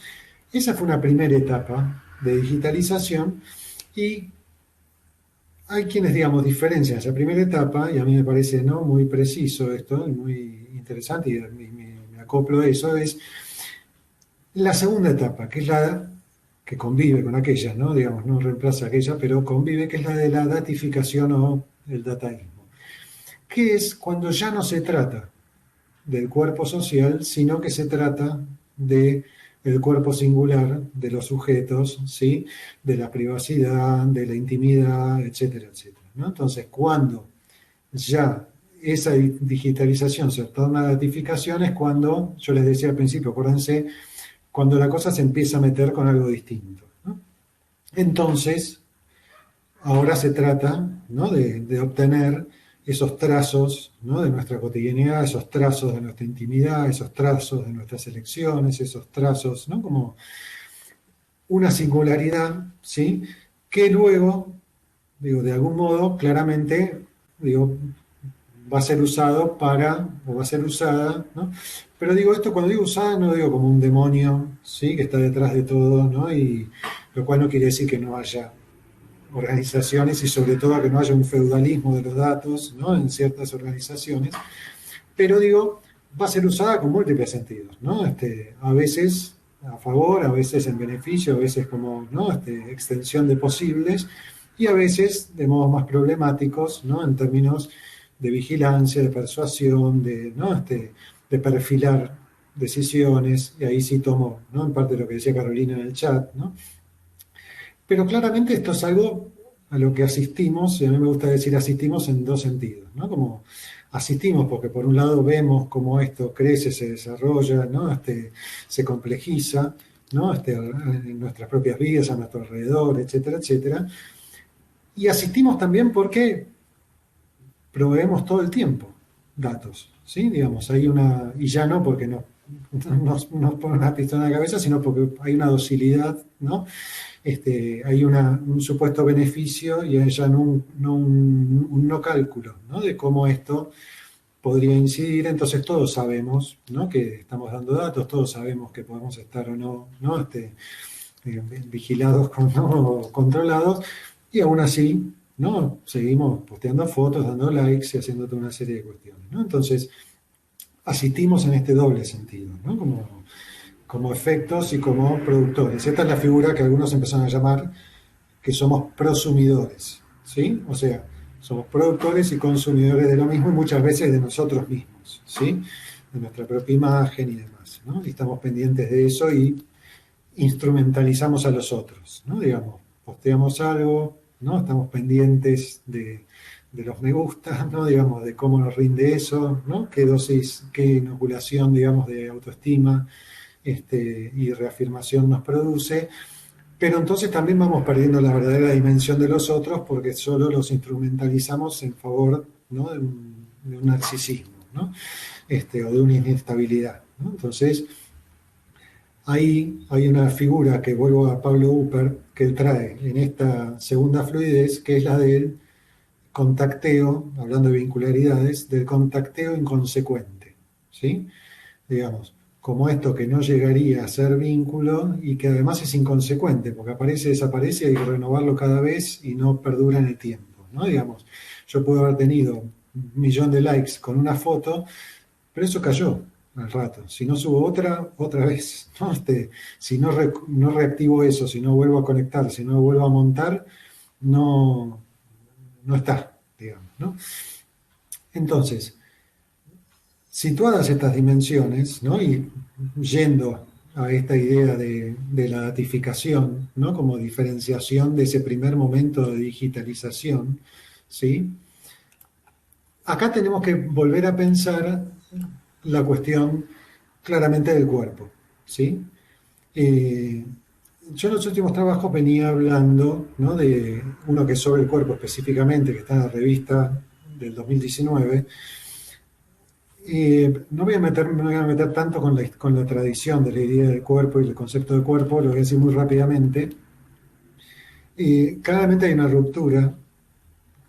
Esa fue una primera etapa de digitalización y hay quienes, digamos, diferencian esa primera etapa, y a mí me parece, ¿no? muy preciso esto, y muy interesante, y me acoplo a eso, es la segunda etapa, que es la que convive con aquella, ¿no? Digamos, no reemplaza aquella, pero convive, que es la de la datificación o el dataísmo, que es cuando ya no se trata del cuerpo social, sino que se trata de el cuerpo singular de los sujetos, ¿sí? De la privacidad, de la intimidad, etcétera, etcétera, ¿no? Entonces, cuando ya esa digitalización se torna datificación es cuando, yo les decía al principio, acuérdense, cuando la cosa se empieza a meter con algo distinto, ¿no? Entonces, ahora se trata, ¿no? de obtener esos trazos, ¿no? De nuestra cotidianidad, esos trazos de nuestra intimidad, esos trazos de nuestras elecciones, esos trazos, ¿no? Como una singularidad, ¿sí? Que luego, digo, de algún modo, claramente, digo, va a ser usado para, o va a ser usada, ¿no? Pero digo esto, cuando digo usada, no digo como un demonio, ¿sí? Que está detrás de todo, ¿no? Y lo cual no quiere decir que no haya organizaciones y sobre todo que no haya un feudalismo de los datos, ¿no? En ciertas organizaciones, pero digo, va a ser usada con múltiples sentidos, ¿no? A veces a favor, a veces en beneficio, a veces como, ¿no? Extensión de posibles y a veces de modos más problemáticos, ¿no? En términos de vigilancia, de persuasión, ¿no? De perfilar decisiones, y ahí sí tomo, ¿no? En parte lo que decía Carolina en el chat, ¿no? Pero claramente esto es algo a lo que asistimos, y a mí me gusta decir asistimos en dos sentidos, ¿no? Como asistimos porque por un lado vemos cómo esto crece, se desarrolla, ¿no? Se complejiza, ¿no? En nuestras propias vidas, a nuestro alrededor, etcétera, etcétera. Y asistimos también porque proveemos todo el tiempo datos, ¿sí? Digamos, hay una, y ya no porque nos pone una pistola en la cabeza, sino porque hay una docilidad, ¿no? Hay un supuesto beneficio y hay ya un no cálculo, ¿no? De cómo esto podría incidir. Entonces todos sabemos, ¿no? Que estamos dando datos, todos sabemos que podemos estar o no, ¿no? Vigilados o controlados, y aún así, ¿no? Seguimos posteando fotos, dando likes y haciendo toda una serie de cuestiones, ¿no? Entonces, asistimos en este doble sentido, ¿no? Como efectos y como productores. Esta es la figura que algunos empezaron a llamar que somos prosumidores, ¿sí? O sea, somos productores y consumidores de lo mismo y muchas veces de nosotros mismos, ¿sí? De nuestra propia imagen y demás, ¿no? Y estamos pendientes de eso y instrumentalizamos a los otros, ¿no? Digamos, posteamos algo, ¿no? Estamos pendientes de los me gusta, ¿no? Digamos, de cómo nos rinde eso, ¿no? Qué dosis, qué inoculación, digamos, de autoestima y reafirmación nos produce, pero entonces también vamos perdiendo la verdadera dimensión de los otros porque solo los instrumentalizamos en favor, ¿no? de un narcisismo, ¿no? O de una inestabilidad, ¿no? Entonces, ahí hay una figura que vuelvo a Pablo Upper, que él trae en esta segunda fluidez, que es la del contacteo, hablando de vincularidades, del contacteo inconsecuente, ¿sí? Digamos, como esto que no llegaría a ser vínculo y que además es inconsecuente, porque aparece, desaparece, hay que renovarlo cada vez y no perdura en el tiempo, ¿no? Digamos, yo puedo haber tenido 1.000.000 de likes con una foto, pero eso cayó al rato. Si no subo otra vez, ¿no? Si no reactivo eso, si no vuelvo a conectar, si no vuelvo a montar, no está, digamos, ¿no? Entonces, situadas estas dimensiones, ¿no? Y yendo a esta idea de la datificación, ¿no? Como diferenciación de ese primer momento de digitalización, ¿sí? Acá tenemos que volver a pensar la cuestión claramente del cuerpo, ¿sí? Yo en los últimos trabajos venía hablando, ¿no? De uno que es sobre el cuerpo específicamente, que está en la revista del 2019. No me voy a meter tanto con la tradición de la idea del cuerpo y el concepto de cuerpo, lo voy a decir muy rápidamente. Claramente hay una ruptura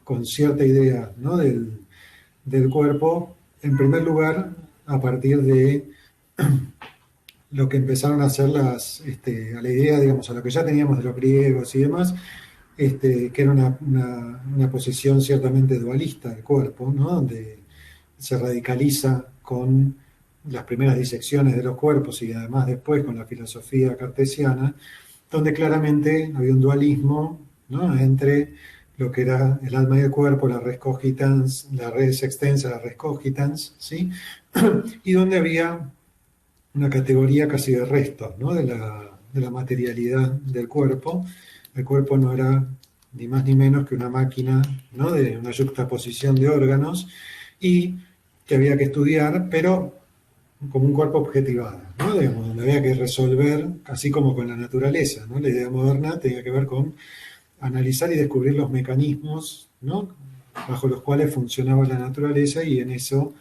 con cierta idea, ¿no? del cuerpo, en primer lugar, a partir de lo que empezaron a hacer a la idea, digamos, a lo que ya teníamos de los griegos y demás, que era una posición ciertamente dualista del cuerpo, ¿no? Donde se radicaliza con las primeras disecciones de los cuerpos y además después con la filosofía cartesiana, donde claramente había un dualismo, ¿no? Entre lo que era el alma y el cuerpo, la res cogitans, la res extensa, la res cogitans, ¿sí? Y donde había una categoría casi de restos, ¿no? De la materialidad del cuerpo. El cuerpo no era ni más ni menos que una máquina, ¿no? De una yuxtaposición de órganos y que había que estudiar, pero como un cuerpo objetivado, ¿no? Digamos, donde había que resolver, así como con la naturaleza, ¿no? La idea moderna tenía que ver con analizar y descubrir los mecanismos, ¿no? Bajo los cuales funcionaba la naturaleza y en eso,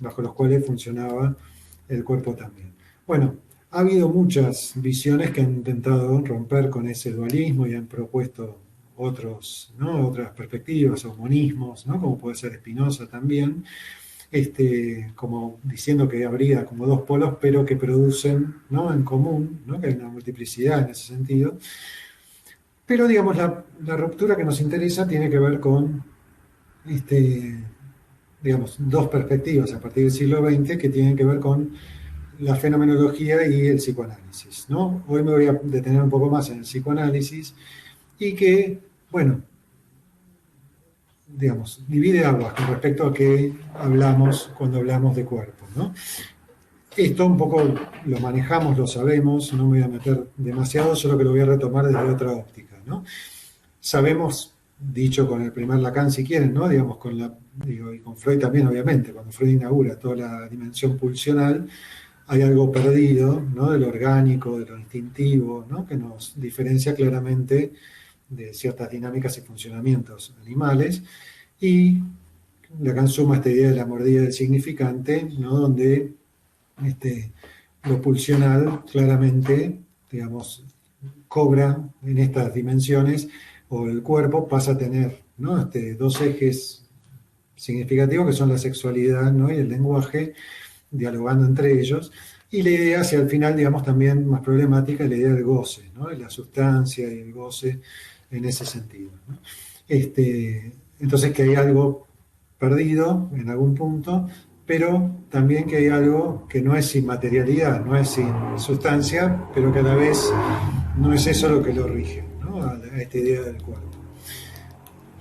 bajo los cuales funcionaba el cuerpo también. Bueno, ha habido muchas visiones que han intentado romper con ese dualismo y han propuesto otros, ¿no? Otras perspectivas o monismos, ¿no? Como puede ser Spinoza también, como diciendo que habría como dos polos, pero que producen, ¿no? En común, ¿no? Que hay una multiplicidad en ese sentido. Pero digamos, la ruptura que nos interesa tiene que ver con, digamos, dos perspectivas a partir del siglo XX que tienen que ver con la fenomenología y el psicoanálisis, ¿no? Hoy me voy a detener un poco más en el psicoanálisis y que, bueno, digamos, divide aguas con respecto a qué hablamos cuando hablamos de cuerpo, ¿no? Esto un poco lo manejamos, lo sabemos, no me voy a meter demasiado, solo que lo voy a retomar desde otra óptica, ¿no? Sabemos, dicho con el primer Lacan si quieren, ¿no? Digamos, y con Freud también, obviamente, cuando Freud inaugura toda la dimensión pulsional, hay algo perdido, ¿no? De lo orgánico, de lo instintivo, ¿no? Que nos diferencia claramente de ciertas dinámicas y funcionamientos animales, y Lacan suma esta idea de la mordida del significante, ¿no? Donde lo pulsional claramente, digamos, cobra en estas dimensiones, o el cuerpo pasa a tener, ¿no? Dos ejes significativos que son la sexualidad, ¿no? Y el lenguaje, dialogando entre ellos, y la idea hacia el final, digamos, también más problemática, la idea del goce, ¿no? De la sustancia y el goce en ese sentido, ¿no? Entonces que hay algo perdido en algún punto, pero también que hay algo que no es sin materialidad, no es sin sustancia, pero que a la vez no es eso lo que lo rige, ¿no? A esta idea del cuerpo.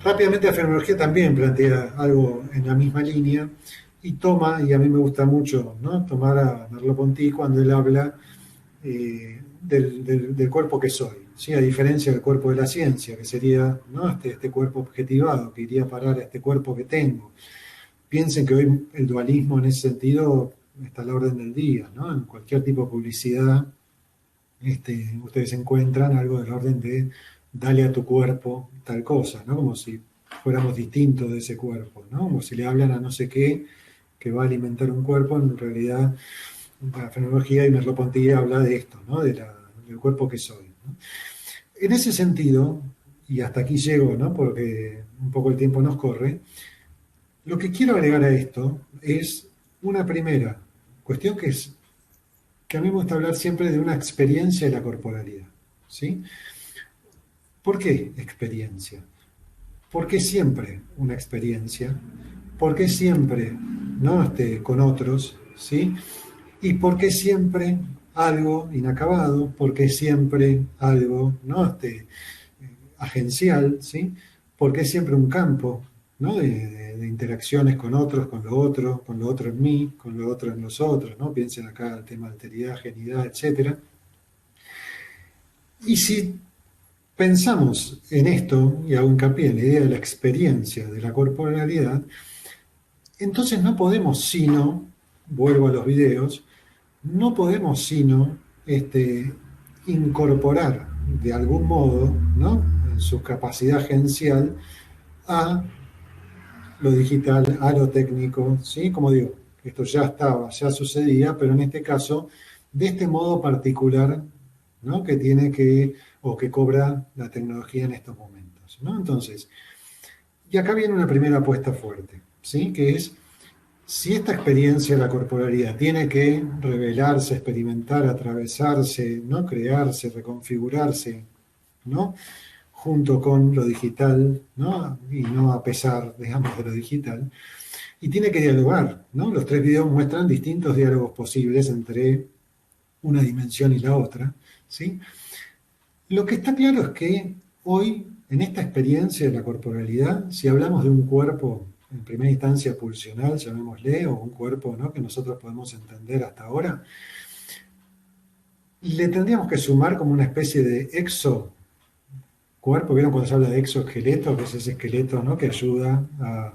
Rápidamente la fenomenología también plantea algo en la misma línea y toma, y a mí me gusta mucho, ¿no? Tomar a Merleau-Ponty cuando él habla del cuerpo que soy, ¿sí? A diferencia del cuerpo de la ciencia, que sería, ¿no? Este cuerpo objetivado, que iría a parar a este cuerpo que tengo. Piensen que hoy el dualismo en ese sentido está a la orden del día, ¿no? En cualquier tipo de publicidad ustedes encuentran algo del orden de dale a tu cuerpo tal cosa, ¿no? Como si fuéramos distintos de ese cuerpo, ¿no? Como si le hablan a no sé qué que va a alimentar un cuerpo, en realidad la fenomenología y Merleau-Ponty habla de esto, ¿no? Del cuerpo que soy, ¿no? En ese sentido, y hasta aquí llego, ¿no? Porque un poco el tiempo nos corre, lo que quiero agregar a esto es una primera cuestión que a mí me gusta hablar siempre de una experiencia de la corporalidad, ¿sí? ¿Por qué experiencia? ¿Por qué siempre una experiencia? ¿Por qué siempre, ¿no? Con otros, ¿sí? ¿Y por qué siempre algo inacabado? ¿Por qué siempre algo, ¿no? Agencial, ¿sí? ¿Por qué siempre un campo, ¿no? De interacciones con otros, con lo otro en mí, con lo otro en los otros, ¿no? Piensen acá el tema de alteridad, genidad, etc. Y si pensamos en esto, y hago hincapié en la idea de la experiencia de la corporalidad, entonces no podemos sino, vuelvo a los videos, no podemos sino incorporar de algún modo, ¿no? En su capacidad agencial a lo digital, a lo técnico, ¿sí? Como digo, esto ya estaba, ya sucedía, pero en este caso, de este modo particular, ¿no? Que tiene o que cobra la tecnología en estos momentos, ¿no? Entonces, y acá viene una primera apuesta fuerte, ¿sí? Que es, si esta experiencia de la corporalidad tiene que revelarse, experimentar, atravesarse, ¿no? Crearse, reconfigurarse, ¿no? Junto con lo digital, ¿no? Y no a pesar, digamos, de lo digital, y tiene que dialogar, ¿no? Los tres videos muestran distintos diálogos posibles entre una dimensión y la otra, ¿sí? Lo que está claro es que hoy, en esta experiencia de la corporalidad, si hablamos de un cuerpo, en primera instancia pulsional, llamémosle, o un cuerpo, ¿no? Que nosotros podemos entender hasta ahora, le tendríamos que sumar como una especie de exocuerpo. ¿Vieron cuando se habla de exoesqueleto? Que es ese esqueleto, ¿no? Que ayuda a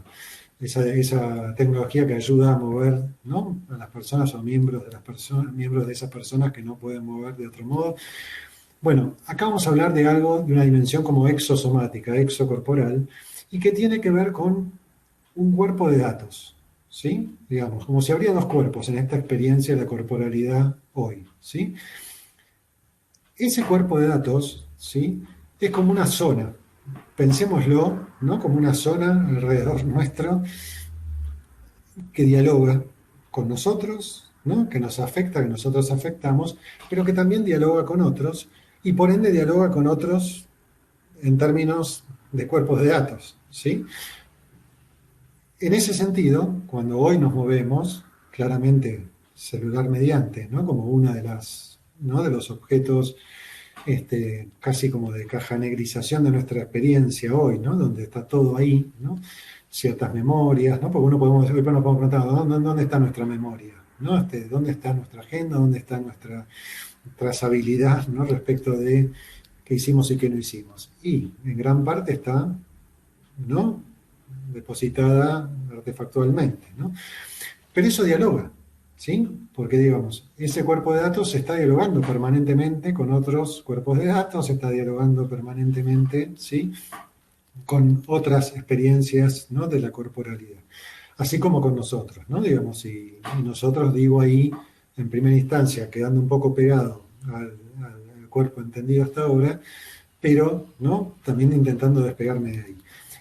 esa tecnología que ayuda a mover, ¿no? A las personas o miembros de las personas, miembros de esas personas que no pueden mover de otro modo. Bueno, acá vamos a hablar de algo, de una dimensión como exosomática, exocorporal, y que tiene que ver con un cuerpo de datos, ¿sí? Digamos, como si habría dos cuerpos en esta experiencia de la corporalidad hoy, ¿sí? Ese cuerpo de datos, ¿sí? Es como una zona, pensémoslo, ¿no? Como una zona alrededor nuestro que dialoga con nosotros, ¿no? Que nos afecta, que nosotros afectamos, pero que también dialoga con otros y por ende dialoga con otros en términos de cuerpos de datos, ¿sí? En ese sentido, cuando hoy nos movemos, claramente celular mediante, ¿no? Como una de las, ¿no? De los objetos casi como de cajanegrización de nuestra experiencia hoy, ¿no? Donde está todo ahí, ¿no? Ciertas memorias, ¿no? Porque hoy nos podemos preguntar, ¿dónde está nuestra memoria? ¿No? ¿Dónde está nuestra agenda? ¿Dónde está nuestra trazabilidad, ¿no? Respecto de qué hicimos y qué no hicimos? Y en gran parte está, ¿no? Depositada artefactualmente, ¿no? Pero eso dialoga, ¿sí? Porque, digamos, ese cuerpo de datos se está dialogando permanentemente con otros cuerpos de datos, se está dialogando permanentemente, ¿sí? Con otras experiencias, ¿no? De la corporalidad. Así como con nosotros, ¿no? Digamos, y nosotros digo ahí, en primera instancia, quedando un poco pegado al cuerpo entendido hasta ahora, pero, ¿no? También intentando despegarme de ahí.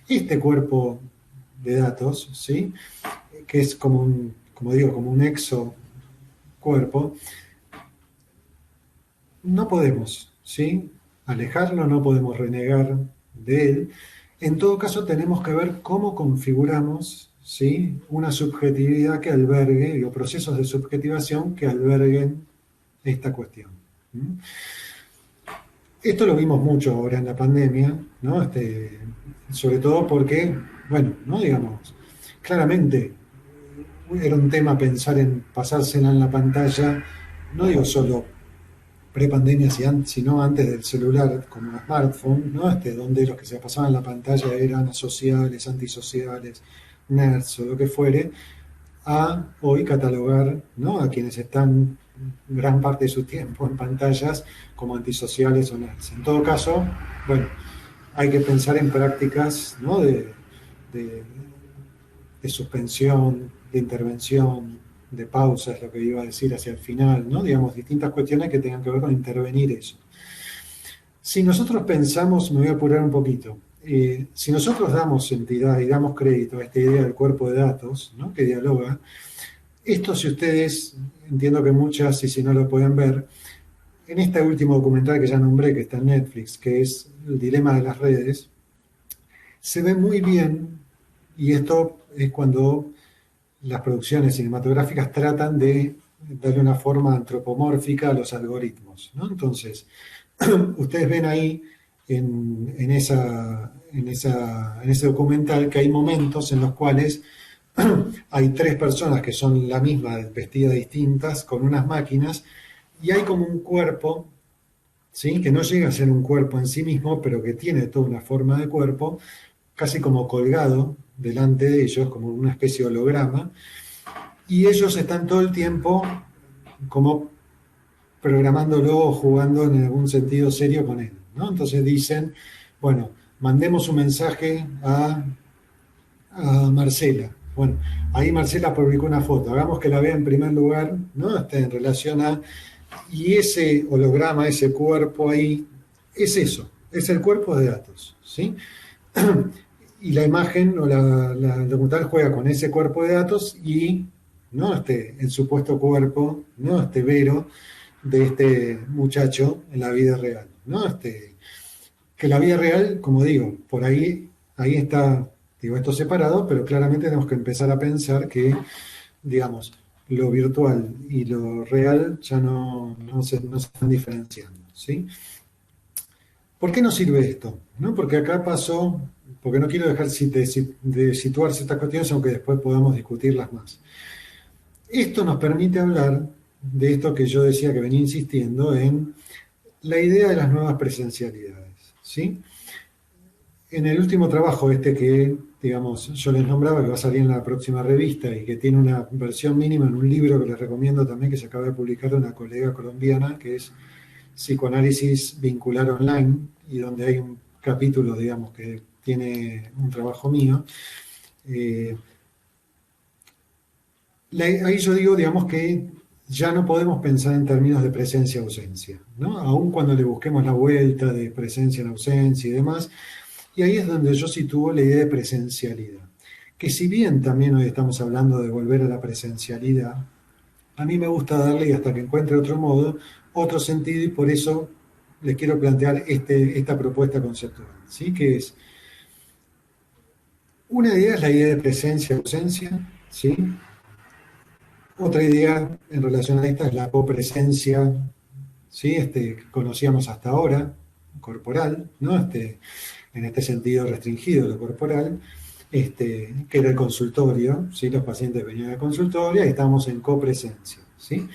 Este cuerpo de datos, ¿sí? Que es como un, como digo, como un exocuerpo, no podemos, ¿sí? Alejarlo, no podemos renegar de él. En todo caso, tenemos que ver cómo configuramos, ¿sí? Una subjetividad que albergue, o procesos de subjetivación que alberguen esta cuestión. ¿Mm? Esto lo vimos mucho ahora en la pandemia, ¿no? Sobre todo porque, bueno, ¿no? Digamos, claramente era un tema pensar en pasársela en la pantalla, no digo solo pre-pandemia, sino antes del celular, como un smartphone, ¿no? Donde los que se pasaban en la pantalla eran asociales, antisociales, nerds o lo que fuere, a hoy catalogar, ¿no? A quienes están gran parte de su tiempo en pantallas como antisociales o nerds. En todo caso, bueno, hay que pensar en prácticas, ¿no? de, de suspensión, de intervención, de pausa, es lo que iba a decir hacia el final, ¿no? Digamos, distintas cuestiones que tengan que ver con intervenir eso. Si nosotros pensamos, me voy a apurar un poquito, si nosotros damos entidad y damos crédito a esta idea del cuerpo de datos, ¿no? Que dialoga, esto si ustedes, entiendo que muchas, y si no lo pueden ver, en este último documental que ya nombré, que está en Netflix, que es El dilema de las redes, se ve muy bien, y esto es cuando las producciones cinematográficas tratan de darle una forma antropomórfica a los algoritmos, ¿no? Entonces, ustedes ven ahí en ese documental que hay momentos en los cuales hay tres personas que son la misma, vestidas distintas, con unas máquinas, y hay como un cuerpo, ¿sí? Que no llega a ser un cuerpo en sí mismo, pero que tiene toda una forma de cuerpo, casi como colgado delante de ellos, como una especie de holograma, y ellos están todo el tiempo como programándolo o jugando en algún sentido serio con él, ¿no? Entonces dicen, bueno, mandemos un mensaje a Marcela. Bueno, ahí Marcela publicó una foto, hagamos que la vea en primer lugar, ¿no? En relación a... Y ese holograma, ese cuerpo ahí, es eso, es el cuerpo de datos, ¿sí? Y la imagen o la documental juega con ese cuerpo de datos y, ¿no? El supuesto cuerpo, ¿no? Vero de este muchacho en la vida real, ¿no? Que la vida real, como digo, por ahí está, digo, esto separado, pero claramente tenemos que empezar a pensar que, digamos, lo virtual y lo real ya no se están diferenciando, ¿sí? ¿Por qué nos sirve esto? ¿No? Porque acá pasó, porque no quiero dejar de situarse estas cuestiones, aunque después podamos discutirlas más. Esto nos permite hablar, de esto que yo decía que venía insistiendo en la idea de las nuevas presencialidades, ¿sí? En el último trabajo que, digamos, yo les nombraba, que va a salir en la próxima revista y que tiene una versión mínima en un libro que les recomiendo también, que se acaba de publicar de una colega colombiana, que es Psicoanálisis Vincular Online, y donde hay un capítulo, digamos, que tiene un trabajo mío. Ahí yo digo, digamos, que ya no podemos pensar en términos de presencia-ausencia, ¿no? Aun cuando le busquemos la vuelta de presencia en ausencia y demás. Y ahí es donde yo sitúo la idea de presencialidad. Que si bien también hoy estamos hablando de volver a la presencialidad, a mí me gusta darle, y hasta que encuentre otro modo, otro sentido, y por eso les quiero plantear esta propuesta conceptual, ¿sí? Que es, una idea es la idea de presencia-ausencia, ¿sí? Otra idea en relación a esta es la copresencia, ¿sí? Que conocíamos hasta ahora, corporal, ¿no? En este sentido restringido, lo corporal, que era el consultorio, ¿sí? Los pacientes venían al consultorio y estamos en copresencia, ¿sí?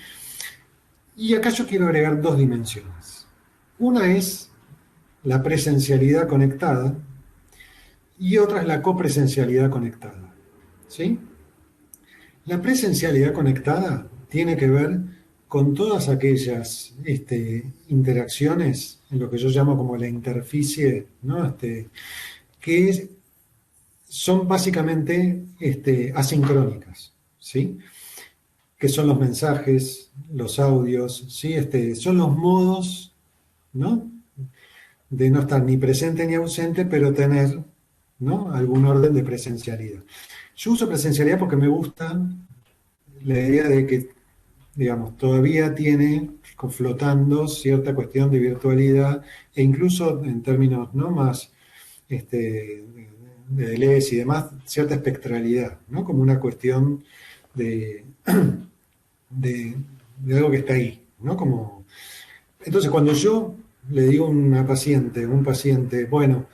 Y acá yo quiero agregar dos dimensiones. Una es la presencialidad conectada y otra es la copresencialidad conectada, ¿sí? La presencialidad conectada tiene que ver con todas aquellas interacciones, en lo que yo llamo como la interficie, ¿no? Que son básicamente asincrónicas, ¿sí? Que son los mensajes, los audios, ¿sí? Son los modos, ¿no? De no estar ni presente ni ausente, pero tener, ¿no? Algún orden de presencialidad. Yo uso presencialidad porque me gusta la idea de que, digamos, todavía tiene flotando cierta cuestión de virtualidad e incluso en términos no más de Deleuze y demás, cierta espectralidad, ¿no? Como una cuestión de algo que está ahí, ¿no? Como, entonces, cuando yo le digo a un paciente, bueno,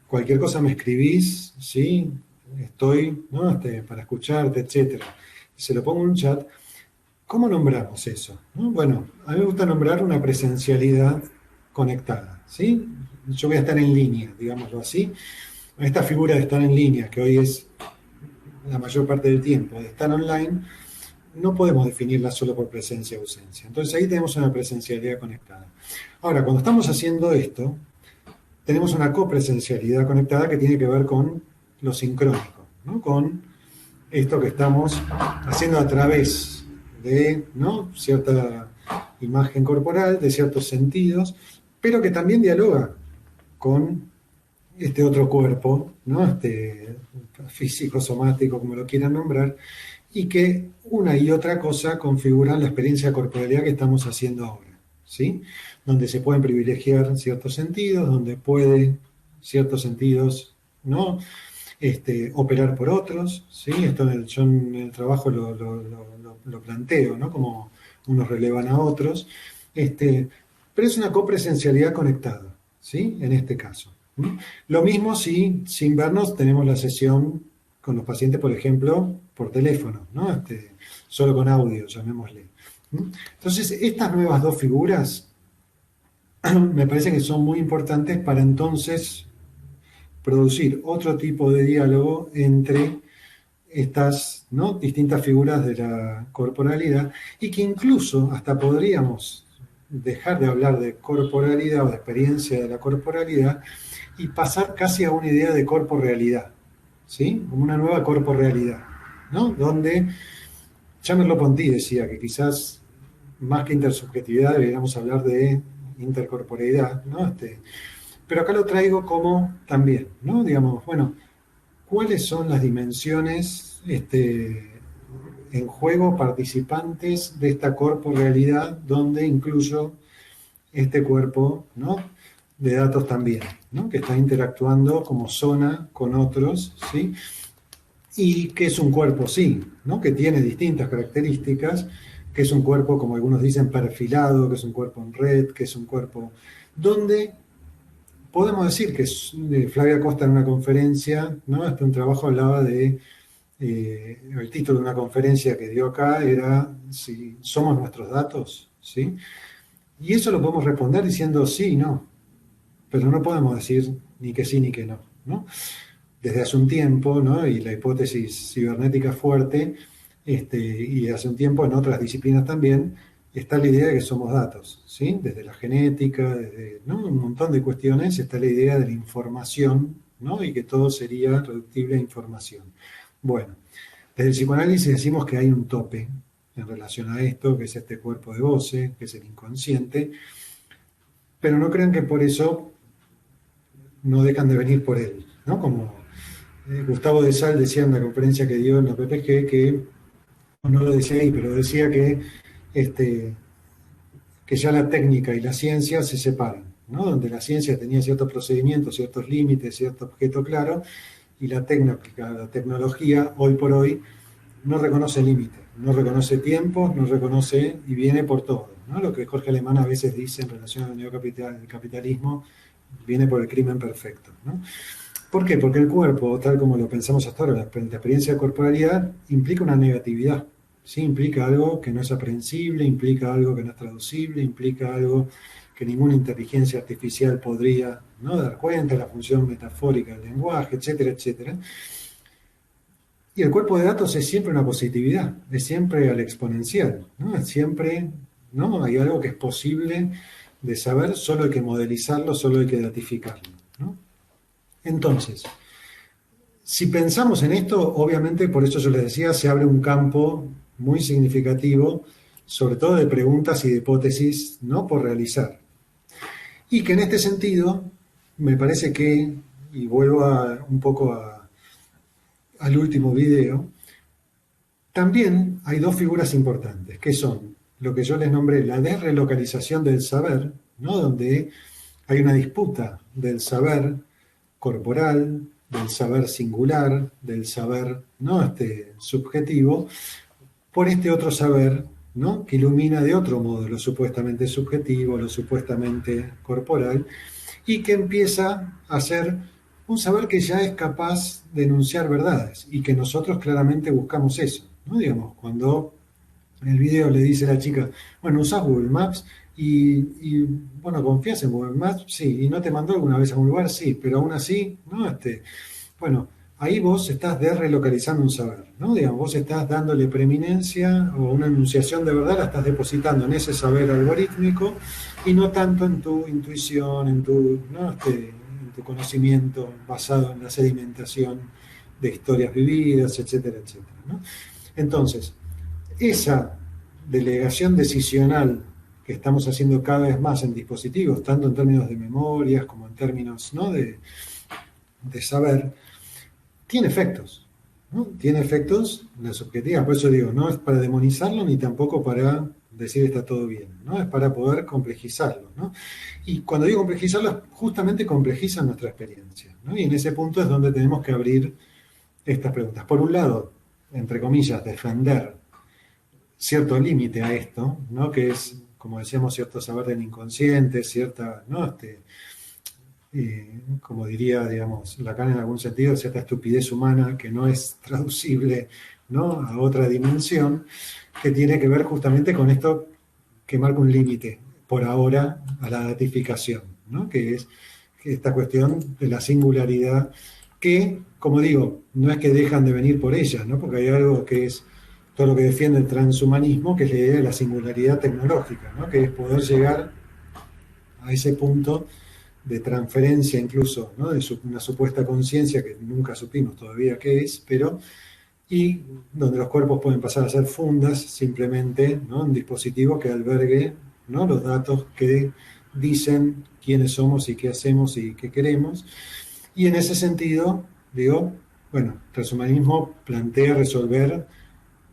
cualquier cosa me escribís, ¿sí? Estoy, ¿no? Para escucharte, etcétera. Se lo pongo en un chat. ¿Cómo nombramos eso? ¿No? Bueno, a mí me gusta nombrar una presencialidad conectada, ¿sí? Yo voy a estar en línea, digámoslo así. Esta figura de estar en línea, que hoy es la mayor parte del tiempo, de estar online, no podemos definirla solo por presencia o ausencia. Entonces ahí tenemos una presencialidad conectada. Ahora, cuando estamos haciendo esto, tenemos una copresencialidad conectada que tiene que ver con lo sincrónico, ¿no? Con esto que estamos haciendo a través de, ¿no? Cierta imagen corporal, de ciertos sentidos, pero que también dialoga con este otro cuerpo, ¿no? Físico, somático, como lo quieran nombrar, y que una y otra cosa configuran la experiencia de corporalidad que estamos haciendo ahora, ¿sí? Donde se pueden privilegiar ciertos sentidos, donde puede ciertos sentidos, ¿no? Operar por otros, ¿sí? Esto yo en el trabajo lo planteo, ¿no? Como unos relevan a otros, pero es una copresencialidad conectada, ¿sí? En este caso. Lo mismo si sin vernos tenemos la sesión con los pacientes, por ejemplo, por teléfono, ¿no? Solo con audio, llamémosle. Entonces, estas nuevas dos figuras me parece que son muy importantes para entonces producir otro tipo de diálogo entre estas, ¿no? distintas figuras de la corporalidad, y que incluso hasta podríamos dejar de hablar de corporalidad o de experiencia de la corporalidad y pasar casi a una idea de corporrealidad, ¿sí? Como una nueva corporrealidad, ¿no? Donde ya Merleau-Ponty decía que quizás más que intersubjetividad deberíamos hablar de intercorporeidad, ¿no? Pero acá lo traigo como también, ¿no? Digamos, bueno, ¿cuáles son las dimensiones en juego participantes de esta corporrealidad donde incluyo este cuerpo, ¿no? De datos también, ¿no? Que está interactuando como zona con otros, ¿sí? Y que es un cuerpo, sí, ¿no? Que tiene distintas características, que es un cuerpo, como algunos dicen, perfilado, que es un cuerpo en red, que es un cuerpo donde podemos decir que Flavia Costa en una conferencia, ¿no? Un trabajo hablaba de el título de una conferencia que dio acá era si somos nuestros datos, ¿sí? Y eso lo podemos responder diciendo sí y no, pero no podemos decir ni que sí ni que no, ¿no? Desde hace un tiempo, ¿no? Y la hipótesis cibernética fuerte, y hace un tiempo en otras disciplinas también, está la idea de que somos datos, ¿sí? Desde la genética, desde, ¿no? Un montón de cuestiones, está la idea de la información, ¿no? Y que todo sería reductible a información. Bueno, desde el psicoanálisis decimos que hay un tope en relación a esto, que es este cuerpo de voces, que es el inconsciente, pero no crean que por eso no dejan de venir por él, ¿no? Como Gustavo de Sal decía en la conferencia que dio en la PPG que, no lo decía ahí, pero decía este, que ya la técnica y la ciencia se separan, ¿no? Donde la ciencia tenía ciertos procedimientos, ciertos límites, cierto objeto claro, y la técnica, la tecnología, hoy por hoy, no reconoce límites, no reconoce tiempos, no reconoce y viene por todo, ¿no? Lo que Jorge Alemán a veces dice en relación al neocapitalismo, viene por el crimen perfecto, ¿no? ¿Por qué? Porque el cuerpo, tal como lo pensamos hasta ahora, la experiencia de corporalidad implica una negatividad, ¿sí? Implica algo que no es aprehensible, implica algo que no es traducible, implica algo que ninguna inteligencia artificial podría, ¿no? Dar cuenta, la función metafórica del lenguaje, etcétera, etcétera. Y el cuerpo de datos es siempre una positividad, es siempre al exponencial, ¿no? Es siempre, ¿no? Hay algo que es posible de saber, solo hay que modelizarlo, solo hay que datificarlo, ¿no? Entonces, si pensamos en esto, obviamente, por eso yo les decía, se abre un campo muy significativo, sobre todo de preguntas y de hipótesis, ¿no? Por realizar. Y que en este sentido, me parece que, y vuelvo un poco al último video, también hay dos figuras importantes, que son lo que yo les nombré la desrelocalización del saber, ¿no? Donde hay una disputa del saber corporal, del saber singular, del saber, ¿no? Subjetivo, por este otro saber, ¿no? Que ilumina de otro modo lo supuestamente subjetivo, lo supuestamente corporal, y que empieza a ser un saber que ya es capaz de enunciar verdades, y que nosotros claramente buscamos eso, ¿no? Digamos, cuando en el video le dice la chica, bueno, ¿usás Google Maps? Bueno, ¿confías en Google Maps? Sí. ¿Y no te mandó alguna vez a un lugar? Sí, pero aún así, ¿no? Bueno, ahí vos estás desrelocalizando un saber, ¿no? Digamos, vos estás dándole preeminencia o una enunciación de verdad, la estás depositando en ese saber algorítmico y no tanto en tu intuición, en tu, ¿no? En tu conocimiento basado en la sedimentación de historias vividas, etcétera, etcétera, ¿no? Entonces, esa delegación decisional que estamos haciendo cada vez más en dispositivos, tanto en términos de memorias como en términos, ¿no? de saber, tiene efectos, ¿no? Tiene efectos en la subjetividad. Por eso digo, no es para demonizarlo ni tampoco para decir está todo bien, ¿no? Es para poder complejizarlo, ¿no? Y cuando digo complejizarlo, justamente complejiza nuestra experiencia, ¿no? Y en ese punto es donde tenemos que abrir estas preguntas. Por un lado, entre comillas, defender cierto límite a esto, ¿no? Que es, como decíamos, cierto saber del inconsciente, cierta, ¿no? Como diría, digamos, Lacan en algún sentido, cierta estupidez humana que no es traducible, ¿no? A otra dimensión, que tiene que ver justamente con esto que marca un límite, por ahora, a la datificación, ¿no? Que es esta cuestión de la singularidad, que, como digo, no es que dejan de venir por ella, ¿no? Porque hay algo que es todo lo que defiende el transhumanismo, que es la idea de la singularidad tecnológica, ¿no? Que es poder llegar a ese punto de transferencia incluso, ¿no? De una supuesta conciencia que nunca supimos todavía qué es, pero y donde los cuerpos pueden pasar a ser fundas simplemente, ¿no? Un dispositivo que albergue, ¿no? Los datos que dicen quiénes somos y qué hacemos y qué queremos. Y en ese sentido, digo, bueno, el transhumanismo plantea resolver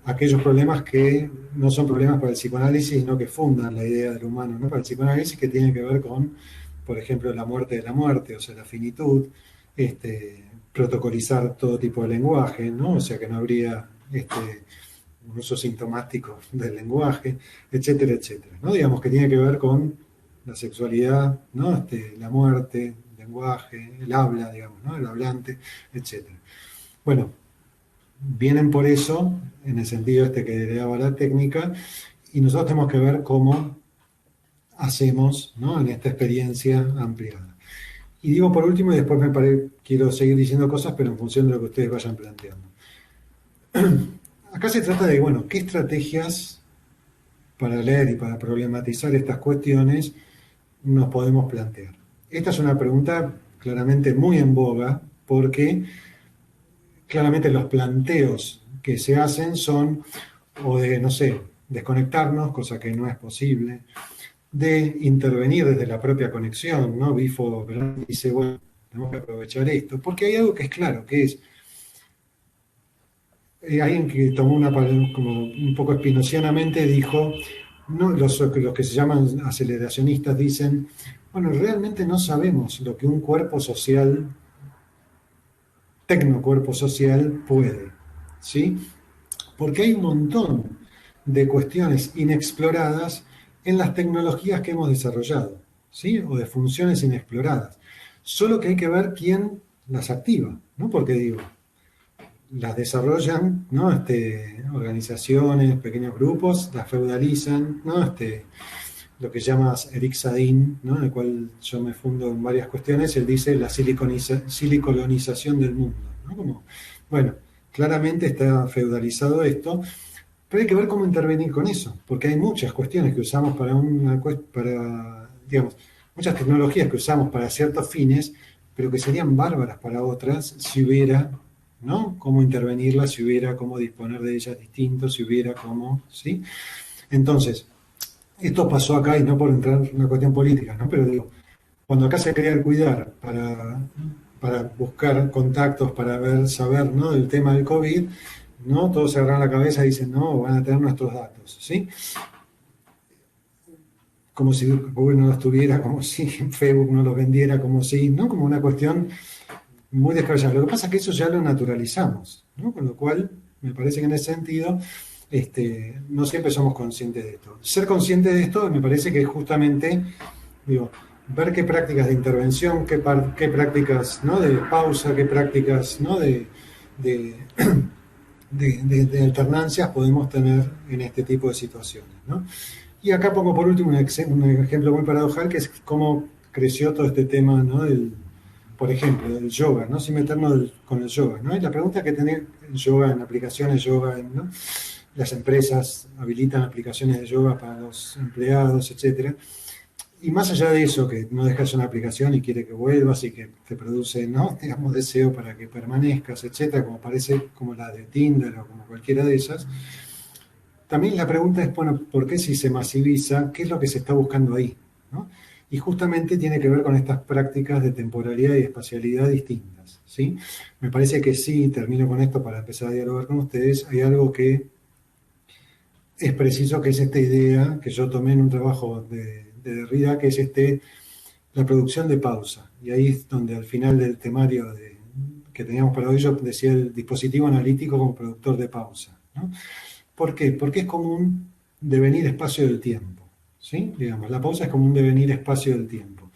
aquellos problemas que no son problemas para el psicoanálisis, sino que fundan la idea del humano, ¿no? Para el psicoanálisis, que tiene que ver con, por ejemplo, la muerte de la muerte, o sea, la finitud, protocolizar todo tipo de lenguaje, ¿no? O sea, que no habría un uso sintomático del lenguaje, etcétera, etcétera, ¿no? Digamos que tiene que ver con la sexualidad, ¿no? La muerte, el lenguaje, el habla, digamos, ¿no? El hablante, etcétera. Bueno, vienen por eso, en el sentido este que le daba la técnica, y nosotros tenemos que ver cómo hacemos, ¿no?, en esta experiencia ampliada. Y digo por último, y después quiero seguir diciendo cosas, pero en función de lo que ustedes vayan planteando. Acá se trata de, bueno, ¿qué estrategias para leer y para problematizar estas cuestiones nos podemos plantear? Esta es una pregunta claramente muy en boga, porque claramente los planteos que se hacen son o de, no sé, desconectarnos, cosa que no es posible, de intervenir desde la propia conexión, ¿no? Bifo dice, bueno, tenemos que aprovechar esto, porque hay algo que es claro, que es alguien que tomó una palabra como un poco espinocianamente, dijo, no, los que se llaman aceleracionistas dicen, bueno, realmente no sabemos lo que un cuerpo social, tecnocuerpo social, puede, ¿sí? Porque hay un montón de cuestiones inexploradas en las tecnologías que hemos desarrollado, ¿sí? O de funciones inexploradas. Solo que hay que ver quién las activa, ¿no? Porque digo, las desarrollan, ¿no? Organizaciones, pequeños grupos, las feudalizan, ¿no? Lo que llamas Eric Sadin, ¿no?, en el cual yo me fundo en varias cuestiones, él dice la silicolonización del mundo, ¿no? Como, bueno, claramente está feudalizado esto, pero hay que ver cómo intervenir con eso, porque hay muchas cuestiones que usamos digamos, muchas tecnologías que usamos para ciertos fines, pero que serían bárbaras para otras si hubiera, ¿no?, cómo intervenirlas, si hubiera cómo disponer de ellas distintos, si hubiera cómo, ¿sí? Entonces, esto pasó acá, y no por entrar en una cuestión política, ¿no? Pero digo, cuando acá se quería cuidar para buscar contactos, para saber, ¿no?, del tema del COVID, ¿no?, todos se agarran la cabeza y dicen, no, van a tener nuestros datos, ¿sí? Como si Google no los tuviera, como si Facebook no los vendiera, como si, ¿no?, como una cuestión muy descabellada. Lo que pasa es que eso ya lo naturalizamos, ¿no? Con lo cual, me parece que en ese sentido, no siempre somos conscientes de esto. Ser consciente de esto me parece que es justamente, digo, ver qué prácticas de intervención, qué prácticas, ¿no?, de pausa, qué prácticas, ¿no?, de alternancias podemos tener en este tipo de situaciones, ¿no? Y acá pongo por último un ejemplo muy paradojal, que es cómo creció todo este tema, ¿no?, por ejemplo, del yoga, ¿no?, sin meternos con el yoga, ¿no? Y la pregunta que tenés, yoga en aplicaciones, ¿no?, las empresas habilitan aplicaciones de yoga para los empleados, etcétera. Y más allá de eso, que no dejas una aplicación y quiere que vuelvas y que te produce, ¿no?, digamos, deseo para que permanezcas, etcétera, como parece como la de Tinder o como cualquiera de esas. También la pregunta es, bueno, ¿por qué si se masiviza? ¿Qué es lo que se está buscando ahí?, ¿no? Y justamente tiene que ver con estas prácticas de temporalidad y espacialidad distintas, ¿sí? Me parece que sí, termino con esto para empezar a dialogar con ustedes, hay algo que es preciso, que es esta idea que yo tomé en un trabajo de Derrida, que es la producción de pausa. Y ahí es donde al final del temario que teníamos para hoy yo decía el dispositivo analítico como productor de pausa, ¿no? ¿Por qué? Porque es como un devenir espacio del tiempo, ¿sí? Digamos, la pausa es como un devenir espacio del tiempo.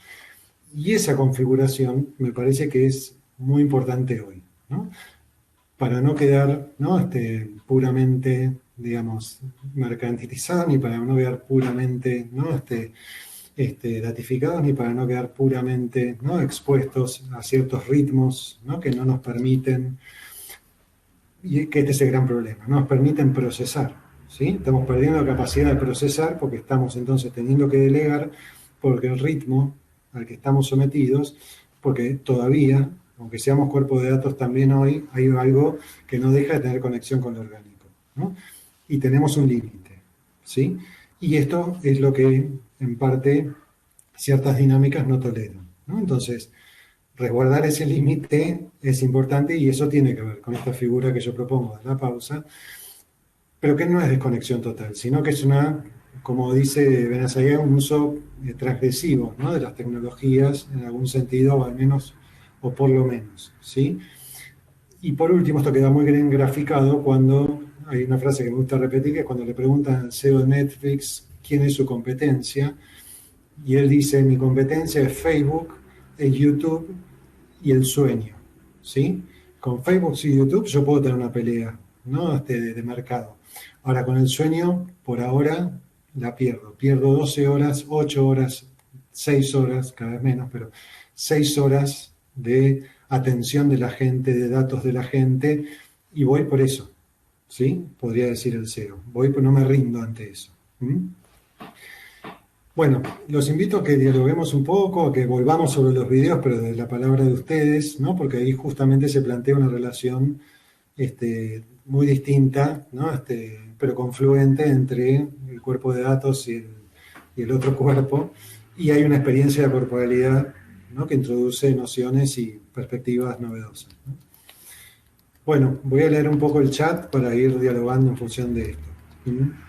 Y esa configuración me parece que es muy importante hoy, ¿no? Para no quedar, ¿no?, puramente, digamos, mercantilizado, ni para no quedar puramente, ¿no?, datificados, ni para no quedar puramente, ¿no?, expuestos a ciertos ritmos, ¿no?, que no nos permiten, y que este es el gran problema, no nos permiten procesar, ¿sí? Estamos perdiendo la capacidad de procesar porque estamos entonces teniendo que delegar, porque el ritmo al que estamos sometidos, porque todavía, aunque seamos cuerpo de datos también hoy, hay algo que no deja de tener conexión con lo orgánico, ¿no? Y tenemos un límite, ¿sí? Y esto es lo que, en parte, ciertas dinámicas no toleran, ¿no? Entonces, resguardar ese límite es importante, y eso tiene que ver con esta figura que yo propongo de la pausa, pero que no es desconexión total, sino que es como dice Benazaria, un uso transgresivo, ¿no?, de las tecnologías en algún sentido, o al menos, o por lo menos, ¿sí? Y por último, esto queda muy bien graficado cuando hay una frase que me gusta repetir, que es cuando le preguntan al CEO de Netflix quién es su competencia, y él dice, mi competencia es Facebook, el YouTube y el sueño, ¿sí? con Facebook y YouTube yo puedo tener una pelea, ¿no? De mercado. Ahora, con el sueño, por ahora, la pierdo. Pierdo 12 horas, 8 horas, 6 horas, cada vez menos, pero 6 horas de atención de la gente, de datos de la gente, y voy por eso, ¿sí? Podría decir el CEO. Voy, pues no me rindo ante eso. ¿Mm? Bueno, los invito a que dialoguemos un poco, a que volvamos sobre los videos, pero desde la palabra de ustedes, ¿no? Porque ahí justamente se plantea una relación muy distinta, ¿no? Pero confluente entre el cuerpo de datos y el otro cuerpo, y hay una experiencia de corporalidad, ¿no? Que introduce nociones y perspectivas novedosas, ¿no? Bueno, voy a leer un poco el chat para ir dialogando en función de esto. ¿Mm?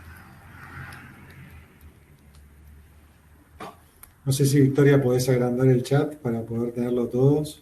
No sé si, Victoria, podés agrandar el chat para poder tenerlo todos.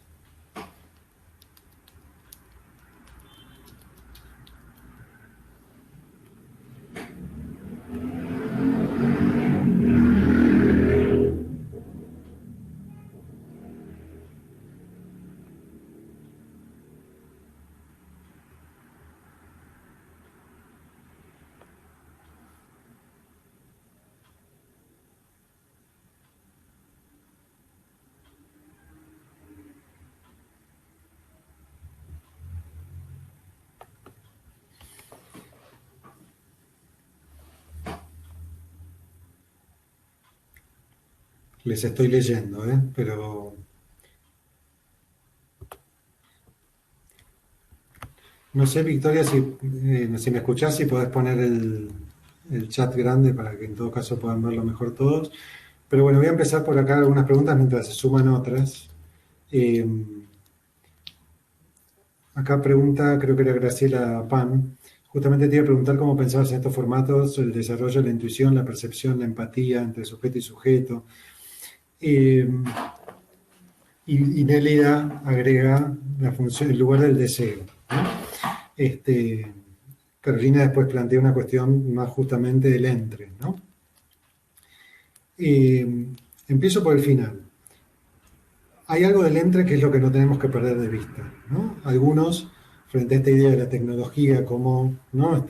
Les estoy leyendo, pero no sé, Victoria, si me escuchás, si podés poner el chat grande para que en todo caso puedan verlo mejor todos. Pero bueno, voy a empezar por acá algunas preguntas mientras se suman otras. Acá pregunta, creo que era Graciela Pan. Justamente te iba a preguntar cómo pensabas en estos formatos, el desarrollo de la intuición, la percepción, la empatía entre sujeto y sujeto. Y Nélida agrega la función, el lugar del deseo, ¿no? Carolina después plantea una cuestión más justamente del entre, ¿no? Empiezo por el final. Hay algo del entre que es lo que no tenemos que perder de vista, ¿no? Algunos, frente a esta idea de la tecnología como, ¿no?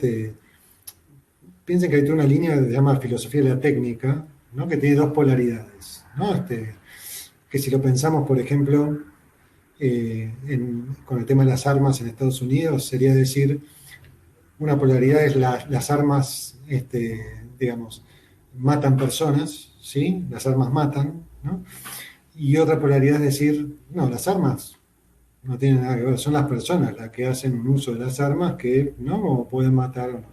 Piensen que hay una línea que se llama filosofía de la técnica, ¿no? Que tiene dos polaridades, ¿no? Que si lo pensamos, por ejemplo, con el tema de las armas en Estados Unidos, sería decir, una polaridad es las armas, digamos, matan personas, ¿sí? Las armas matan, ¿no? Y otra polaridad es decir, no, las armas no tienen nada que ver, son las personas las que hacen un uso de las armas que, ¿no? O pueden matar o no.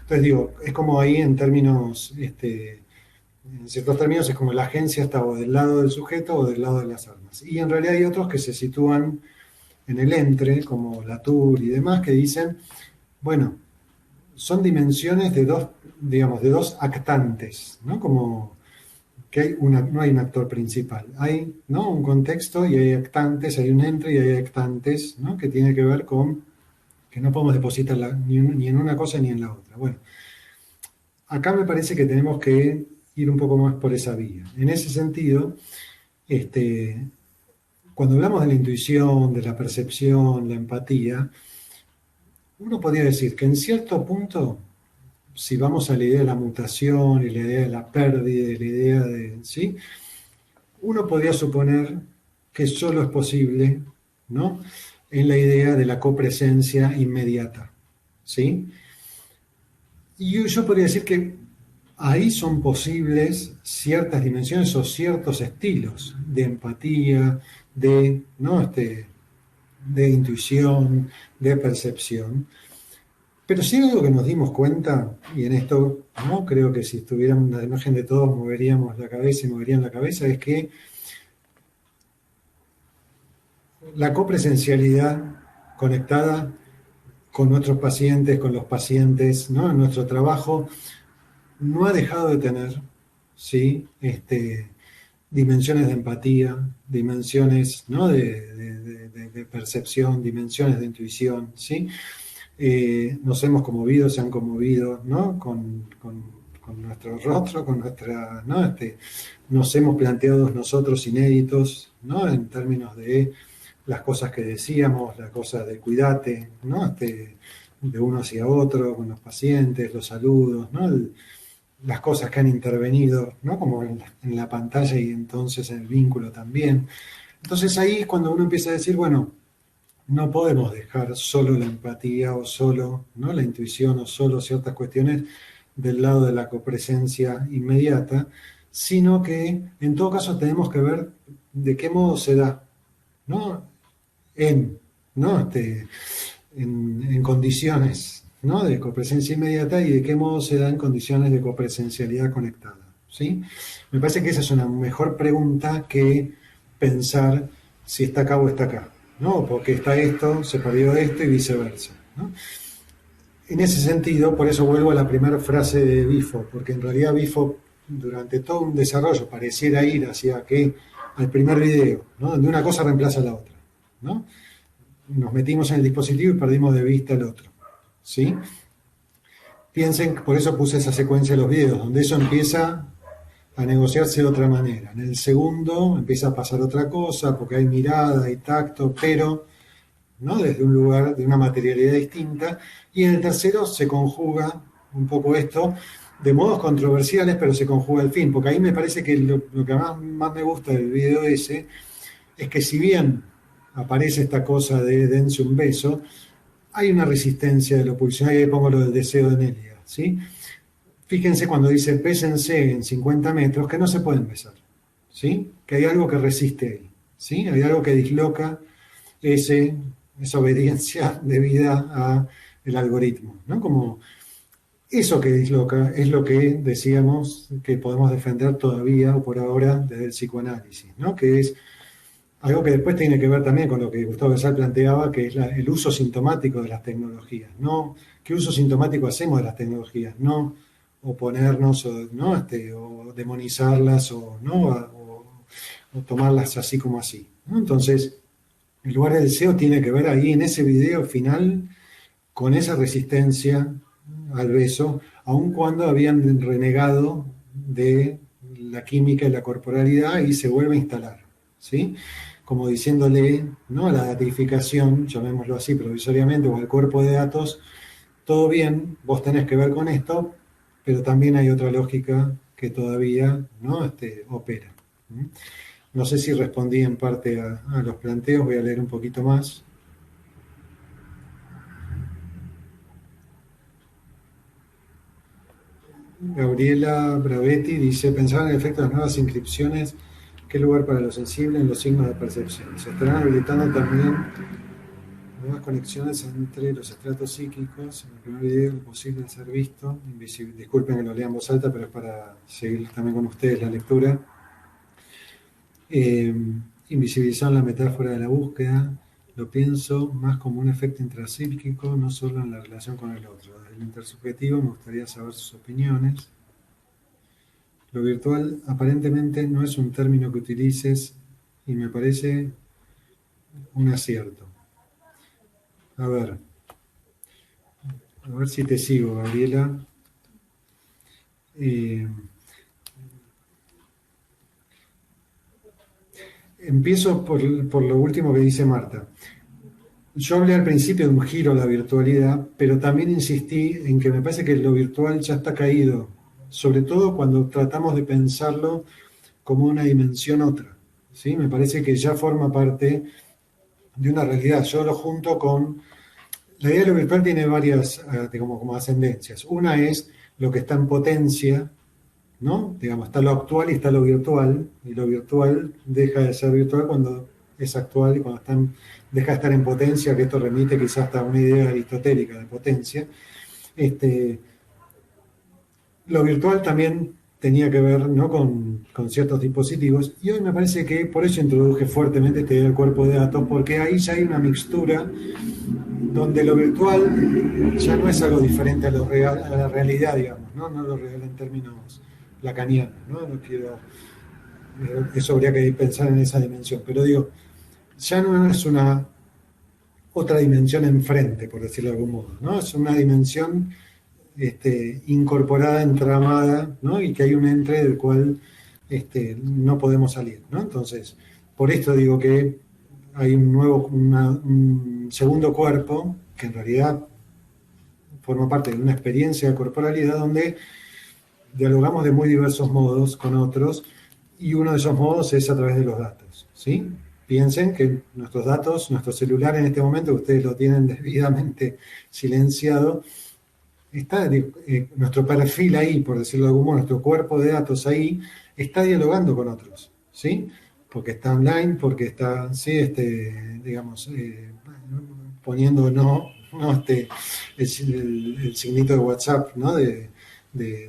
Entonces digo, es como ahí en términos, en ciertos términos es como la agencia está o del lado del sujeto o del lado de las armas. Y en realidad hay otros que se sitúan en el entre, como Latour y demás, que dicen, bueno, son dimensiones de dos, digamos, de dos actantes, ¿no? Como que no hay un actor principal, hay, ¿no? Un contexto y hay actantes, hay un entre y hay actantes, ¿no? Que tiene que ver con que no podemos depositar ni en una cosa ni en la otra. Bueno, acá me parece que tenemos que ir un poco más por esa vía. En ese sentido, cuando hablamos de la intuición, de la percepción, la empatía, uno podría decir que en cierto punto, si vamos a la idea de la mutación y la idea de la pérdida y la idea de, ¿sí? Uno podría suponer que solo es posible, ¿no? En la idea de la copresencia inmediata, ¿sí? Y yo podría decir que ahí son posibles ciertas dimensiones o ciertos estilos de empatía, ¿no? De intuición, de percepción. Pero sí algo que nos dimos cuenta, y en esto, ¿no? Creo que si estuviéramos en la imagen de todos moveríamos la cabeza y moverían la cabeza, es que la copresencialidad conectada con nuestros pacientes, con los pacientes, ¿no? En nuestro trabajo, no ha dejado de tener, ¿sí? Dimensiones de empatía, dimensiones, ¿no? de percepción, dimensiones de intuición, ¿sí? Nos hemos conmovido, se han conmovido, ¿no? Con nuestro rostro, con nuestra, ¿no? Nos hemos planteado nosotros inéditos, ¿no? En términos de las cosas que decíamos, las cosas de cuídate, ¿no? De uno hacia otro, con los pacientes, los saludos, ¿no? Las cosas que han intervenido, ¿no? Como en la pantalla y entonces en el vínculo también. Entonces ahí es cuando uno empieza a decir, bueno, no podemos dejar solo la empatía o solo, ¿no? La intuición o solo ciertas cuestiones del lado de la copresencia inmediata, sino que en todo caso tenemos que ver de qué modo se da, ¿no? ¿no? En condiciones, ¿no? De copresencia inmediata y de qué modo se da en condiciones de copresencialidad conectada, ¿sí? Me parece que esa es una mejor pregunta que pensar si está acá o está acá, ¿no? Porque está esto, se perdió esto y viceversa, ¿no? En ese sentido, por eso vuelvo a la primera frase de Bifo, porque en realidad Bifo durante todo un desarrollo pareciera ir hacia que al primer video, ¿no? Donde una cosa reemplaza a la otra, ¿no? Nos metimos en el dispositivo y perdimos de vista el otro, ¿sí? Piensen, por eso puse esa secuencia de los videos, donde eso empieza a negociarse de otra manera. En el segundo empieza a pasar otra cosa, porque hay mirada, hay tacto, pero, ¿no? Desde un lugar, de una materialidad distinta. Y en el tercero se conjuga un poco esto, de modos controversiales, pero se conjuga al fin, porque ahí me parece que lo que más me gusta del video ese es que si bien aparece esta cosa de dense un beso, hay una resistencia de lo pulsional, y ahí pongo lo del deseo de Nelia, ¿sí? Fíjense cuando dice pésense en 50 metros, que no se pueden besar, ¿sí? Que hay algo que resiste ahí, ¿sí? Hay algo que disloca esa obediencia debida a el algoritmo, ¿no? Como eso que disloca es lo que decíamos que podemos defender todavía o por ahora desde el psicoanálisis, ¿no? Que es algo que después tiene que ver también con lo que Gustavo Besal planteaba, que es el uso sintomático de las tecnologías, ¿no? ¿Qué uso sintomático hacemos de las tecnologías? No oponernos ¿no? O demonizarlas ¿no? o tomarlas así como así, ¿no? Entonces, el lugar del deseo tiene que ver ahí en ese video final con esa resistencia al beso, aun cuando habían renegado de la química y la corporalidad y se vuelve a instalar, ¿sí? Como diciéndole, ¿no? A la datificación, llamémoslo así provisoriamente, o al cuerpo de datos, todo bien, vos tenés que ver con esto, pero también hay otra lógica que todavía, ¿no? Opera. No sé si respondí en parte a los planteos, voy a leer un poquito más. Gabriela Bravetti dice, pensar en el efecto de las nuevas inscripciones, qué lugar para lo sensible en los signos de percepción. Se estarán habilitando también nuevas conexiones entre los estratos psíquicos. En el primer video, lo posible de ser visto. Disculpen que lo lea en voz alta, pero es para seguir también con ustedes la lectura. Invisibilizar la metáfora de la búsqueda. Lo pienso más como un efecto intrapsíquico, no solo en la relación con el otro. Desde el intersubjetivo me gustaría saber sus opiniones. Lo virtual aparentemente no es un término que utilices y me parece un acierto. A ver si te sigo, Gabriela. Empiezo por lo último que dice Marta. Yo hablé al principio de un giro a la virtualidad, pero también insistí en que me parece que lo virtual ya está caído, sobre todo cuando tratamos de pensarlo como una dimensión otra, ¿sí? Me parece que ya forma parte de una realidad. Yo lo junto con... La idea de lo virtual tiene varias como ascendencias. Una es lo que está en potencia, ¿no? Digamos, está lo actual y está lo virtual, y lo virtual deja de ser virtual cuando es actual y cuando deja de estar en potencia, que esto remite quizás hasta a una idea aristotélica de potencia. Lo virtual también tenía que ver, ¿no? con ciertos dispositivos, y hoy me parece que por eso introduje fuertemente esta idea del cuerpo de datos, porque ahí ya hay una mixtura donde lo virtual ya no es algo diferente a la realidad, digamos, ¿no? No lo real en términos lacanianos, ¿no? No quiero, eso habría que pensar en esa dimensión, pero digo, ya no es una otra dimensión enfrente, por decirlo de algún modo, ¿no? Es una dimensión incorporada, entramada, ¿no? Y que hay un entre del cual no podemos salir, ¿no? Entonces, por esto digo que hay un segundo cuerpo que en realidad forma parte de una experiencia de corporalidad donde dialogamos de muy diversos modos con otros y uno de esos modos es a través de los datos, ¿sí? Piensen que nuestros datos, nuestro celular en este momento, ustedes lo tienen debidamente silenciado, está nuestro perfil ahí, por decirlo de algún modo, nuestro cuerpo de datos ahí, está dialogando con otros, ¿sí? Porque está online, porque está, sí, digamos, poniendo el signito de WhatsApp, ¿no? De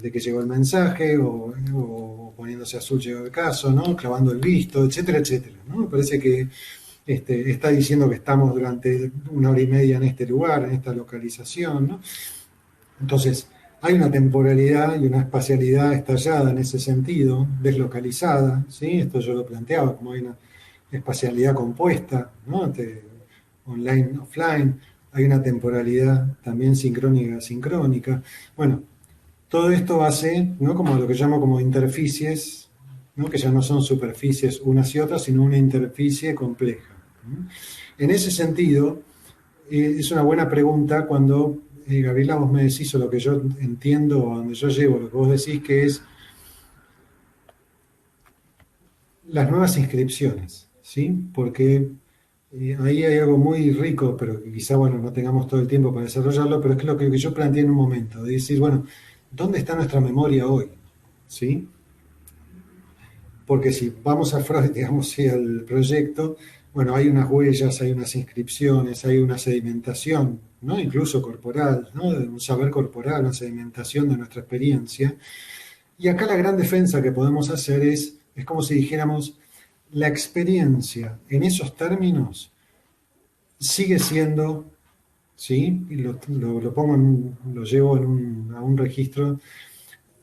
que llegó el mensaje, o poniéndose azul llegó el caso, ¿no? Clavando el visto, etcétera, etcétera, ¿no? Me parece que está diciendo que estamos durante 1 hora y media en este lugar, en esta localización, ¿no? Entonces, hay una temporalidad y una espacialidad estallada en ese sentido, deslocalizada, ¿sí? Esto yo lo planteaba, como hay una espacialidad compuesta, ¿no? Online, offline, hay una temporalidad también sincrónica, asincrónica. Bueno, todo esto hace, ¿no? Como lo que llamo como interficies, ¿no? Que ya no son superficies unas y otras, sino una interficie compleja, ¿no? En ese sentido, es una buena pregunta cuando, Gabriela, vos me decís, o lo que yo entiendo, a donde yo llevo, lo que vos decís, que es las nuevas inscripciones, ¿sí? Porque ahí hay algo muy rico, pero que quizá, bueno, no tengamos todo el tiempo para desarrollarlo, pero es lo que yo planteé en un momento, de decir, bueno, ¿dónde está nuestra memoria hoy? ¿Sí? Porque si vamos a Freud, digamos, sí, al proyecto, bueno, hay unas huellas, hay unas inscripciones, hay una sedimentación, ¿no? Incluso corporal, ¿no? Un saber corporal, una sedimentación de nuestra experiencia. Y acá la gran defensa que podemos hacer es como si dijéramos, la experiencia en esos términos sigue siendo, ¿sí? Y lo pongo lo llevo a un registro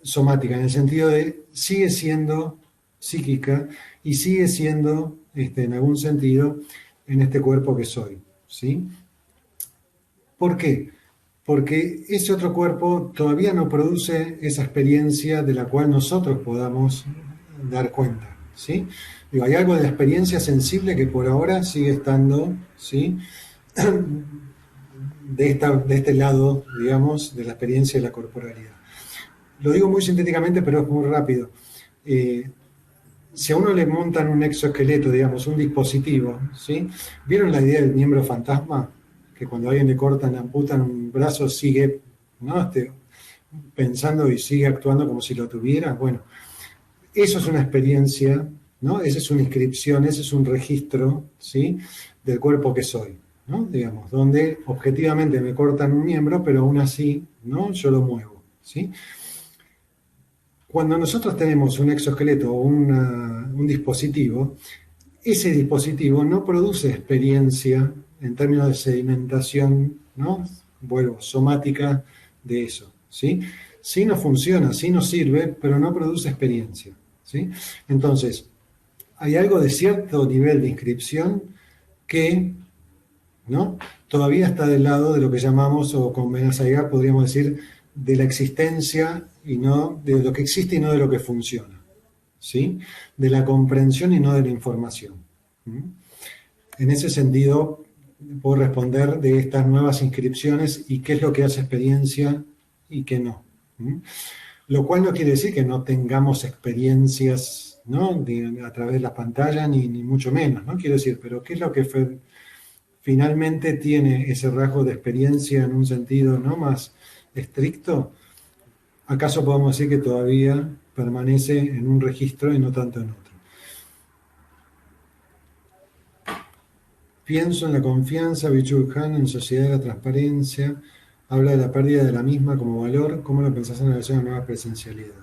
somática, en el sentido de sigue siendo psíquica y sigue siendo, en algún sentido, en este cuerpo que soy, ¿sí? ¿Por qué? Porque ese otro cuerpo todavía no produce esa experiencia de la cual nosotros podamos dar cuenta, ¿sí? Digo, hay algo de la experiencia sensible que por ahora sigue estando, ¿sí? De este lado, digamos, de la experiencia de la corporalidad. Lo digo muy sintéticamente, pero es muy rápido. Si a uno le montan un exoesqueleto, digamos, un dispositivo, ¿sí? ¿Vieron la idea del miembro fantasma? Que cuando a alguien le cortan, le amputan un brazo, sigue, ¿no? Pensando y sigue actuando como si lo tuviera. Bueno, eso es una experiencia, ¿no? Esa es una inscripción, ese es un registro, ¿sí? Del cuerpo que soy, ¿no? Digamos, donde objetivamente me cortan un miembro, pero aún así, ¿no? Yo lo muevo, ¿sí? Cuando nosotros tenemos un exoesqueleto o un dispositivo, ese dispositivo no produce experiencia en términos de sedimentación, ¿no? Vuelvo, somática de eso, ¿sí? Sí nos funciona, sí nos sirve, pero no produce experiencia, ¿sí? Entonces, hay algo de cierto nivel de inscripción que, ¿no? Todavía está del lado de lo que llamamos, o con Benazaigar podríamos decir, de la existencia y no de lo que existe y no de lo que funciona, ¿sí? De la comprensión y no de la información. En ese sentido, puedo responder de estas nuevas inscripciones y qué es lo que hace experiencia y qué no. Lo cual no quiere decir que no tengamos experiencias, ¿no? A través de las pantallas, ni mucho menos, ¿no? Quiero decir, pero ¿qué es lo que finalmente tiene ese rasgo de experiencia en un sentido, ¿no? Más estricto? ¿Acaso podemos decir que todavía permanece en un registro y no tanto en otro? Pienso en la confianza, Byung-Chul Han, en Sociedad de la Transparencia, habla de la pérdida de la misma como valor. ¿Cómo lo pensás en relación a nuevas presencialidades?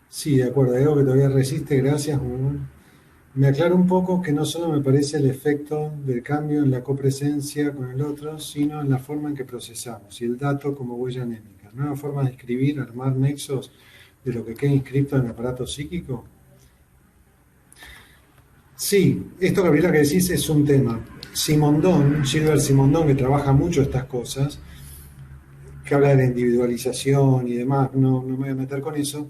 Sí, de acuerdo, hay algo que todavía resiste, gracias. Me aclaro un poco que no solo me parece el efecto del cambio en la copresencia con el otro, sino en la forma en que procesamos y el dato como huella anémica. Nueva forma de escribir, armar nexos de lo que queda inscrito en el aparato psíquico. Sí, esto, Gabriela, que decís es un tema. Gilbert Simondon, que trabaja mucho estas cosas, que habla de la individualización y demás, no me voy a meter con eso.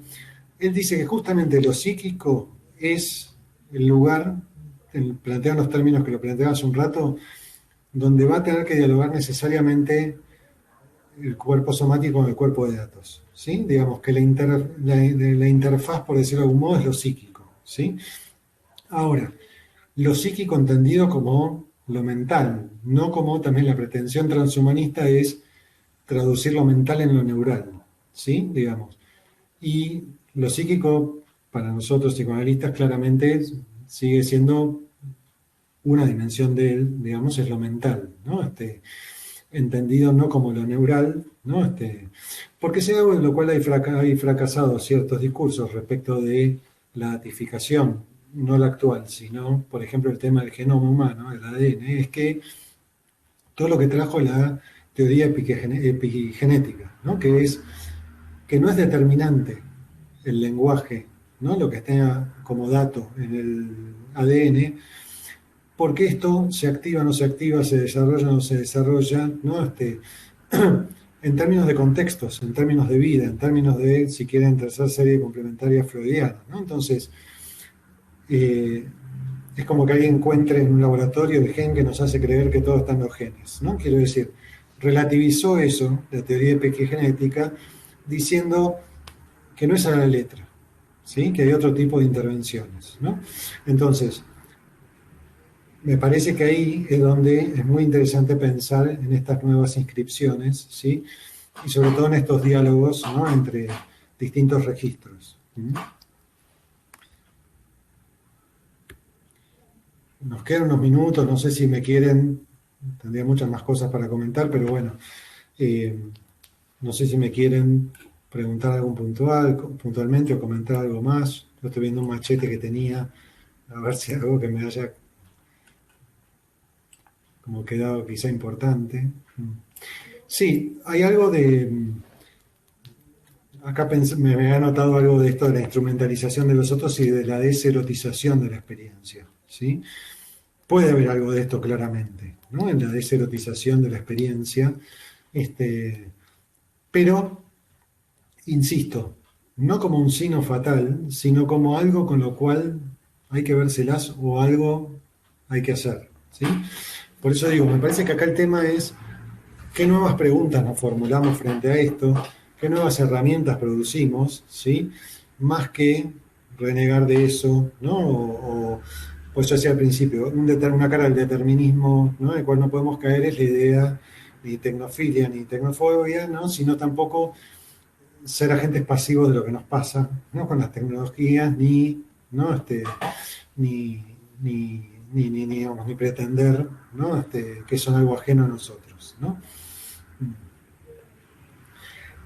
Él dice que justamente lo psíquico es el lugar planteado en los términos que lo planteaba hace un rato, donde va a tener que dialogar necesariamente el cuerpo somático con el cuerpo de datos, ¿sí? Digamos que la interfaz, por decirlo de algún modo, es lo psíquico, ¿sí? Ahora, lo psíquico entendido como lo mental, no como también la pretensión transhumanista es traducir lo mental en lo neural, ¿sí? Digamos. Y lo psíquico, para nosotros psicoanalistas, claramente sigue siendo una dimensión de él, digamos, es lo mental, ¿no? Entendido no como lo neural, ¿no? Porque es algo en lo cual hay fracasado ciertos discursos respecto de la datificación, no la actual, sino, por ejemplo, el tema del genoma humano, el ADN, es que todo lo que trajo la teoría epigenética, ¿no? Que no es determinante el lenguaje, ¿no? Lo que esté como dato en el ADN, porque esto se activa, no se activa, se desarrolla, no se desarrolla, ¿no? En términos de contextos, en términos de vida, en términos de, si quieren, tercera serie complementaria freudiana, ¿no? Entonces, es como que alguien encuentre en un laboratorio el gen que nos hace creer que todo está en los genes, ¿no? Quiero decir, relativizó eso, la teoría epigenética, diciendo que no es a la letra, ¿sí? Que hay otro tipo de intervenciones, ¿no? Entonces, me parece que ahí es donde es muy interesante pensar en estas nuevas inscripciones, ¿sí? Y sobre todo en estos diálogos, ¿no? Entre distintos registros. Nos quedan unos minutos, no sé si me quieren, tendría muchas más cosas para comentar, pero bueno, no sé si me quieren preguntar algo puntualmente o comentar algo más. Yo estoy viendo un machete que tenía, a ver si algo que me haya como quedado quizá importante. Sí, hay algo de... Acá me he anotado algo de esto de la instrumentalización de los otros y de la deserotización de la experiencia, ¿sí? Puede haber algo de esto claramente, ¿no? En la deserotización de la experiencia, pero, insisto, no como un signo fatal, sino como algo con lo cual hay que vérselas o algo hay que hacer, ¿sí? Por eso digo, me parece que acá el tema es qué nuevas preguntas nos formulamos frente a esto, qué nuevas herramientas producimos, ¿sí? Más que renegar de eso, ¿no? Pues yo decía al principio, una cara del determinismo, ¿no? En el cual no podemos caer es la idea ni tecnofilia ni tecnofobia, ¿no? Sino tampoco ser agentes pasivos de lo que nos pasa, ¿no? Con las tecnologías, ¿no? Ni pretender, ¿no? Que son algo ajeno a nosotros, ¿no?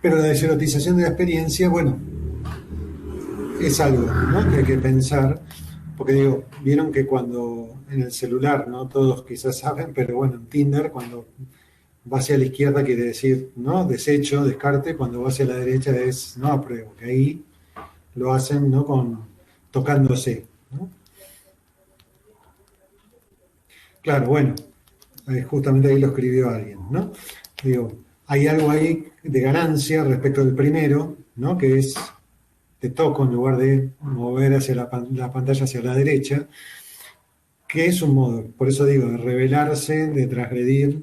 Pero la deserotización de la experiencia, bueno, es algo, ¿no? Que hay que pensar, porque digo, vieron que cuando en el celular, no todos quizás saben, pero bueno, en Tinder, cuando va hacia la izquierda quiere decir, ¿no? Desecho, descarte, cuando va hacia la derecha es no apruebo, que ahí lo hacen, ¿no? Tocándose, ¿no? Claro, bueno, justamente ahí lo escribió alguien, ¿no? Digo, hay algo ahí de ganancia respecto del primero, ¿no? Que es te toco en lugar de mover hacia la pantalla hacia la derecha, que es un modo, por eso digo, de rebelarse, de transgredir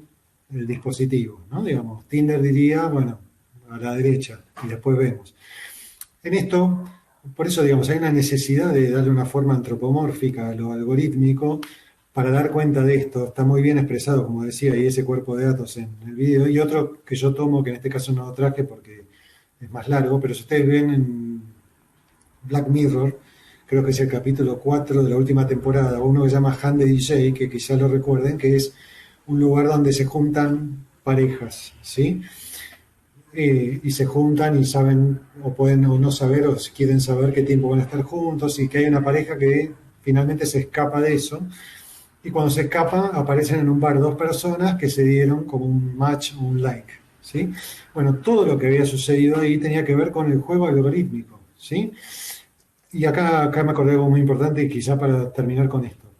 el dispositivo, ¿no? Digamos, Tinder diría, bueno, a la derecha, y después vemos. En esto, por eso digamos, hay una necesidad de darle una forma antropomórfica a lo algorítmico para dar cuenta de esto. Está muy bien expresado, como decía, y ese cuerpo de datos en el video. Y otro que yo tomo, que en este caso no lo traje porque es más largo, pero si ustedes ven en Black Mirror, creo que es el capítulo 4 de la última temporada, uno que se llama Han de DJ, que quizás lo recuerden, que es un lugar donde se juntan parejas, ¿sí? Y se juntan y saben, o pueden o no saber, o si quieren saber qué tiempo van a estar juntos, y que hay una pareja que finalmente se escapa de eso, y cuando se escapa aparecen en un bar dos personas que se dieron como un match o un like, ¿sí? Bueno, todo lo que había sucedido ahí tenía que ver con el juego algorítmico, ¿sí? Y acá me acordé de algo muy importante y quizá para terminar con esto.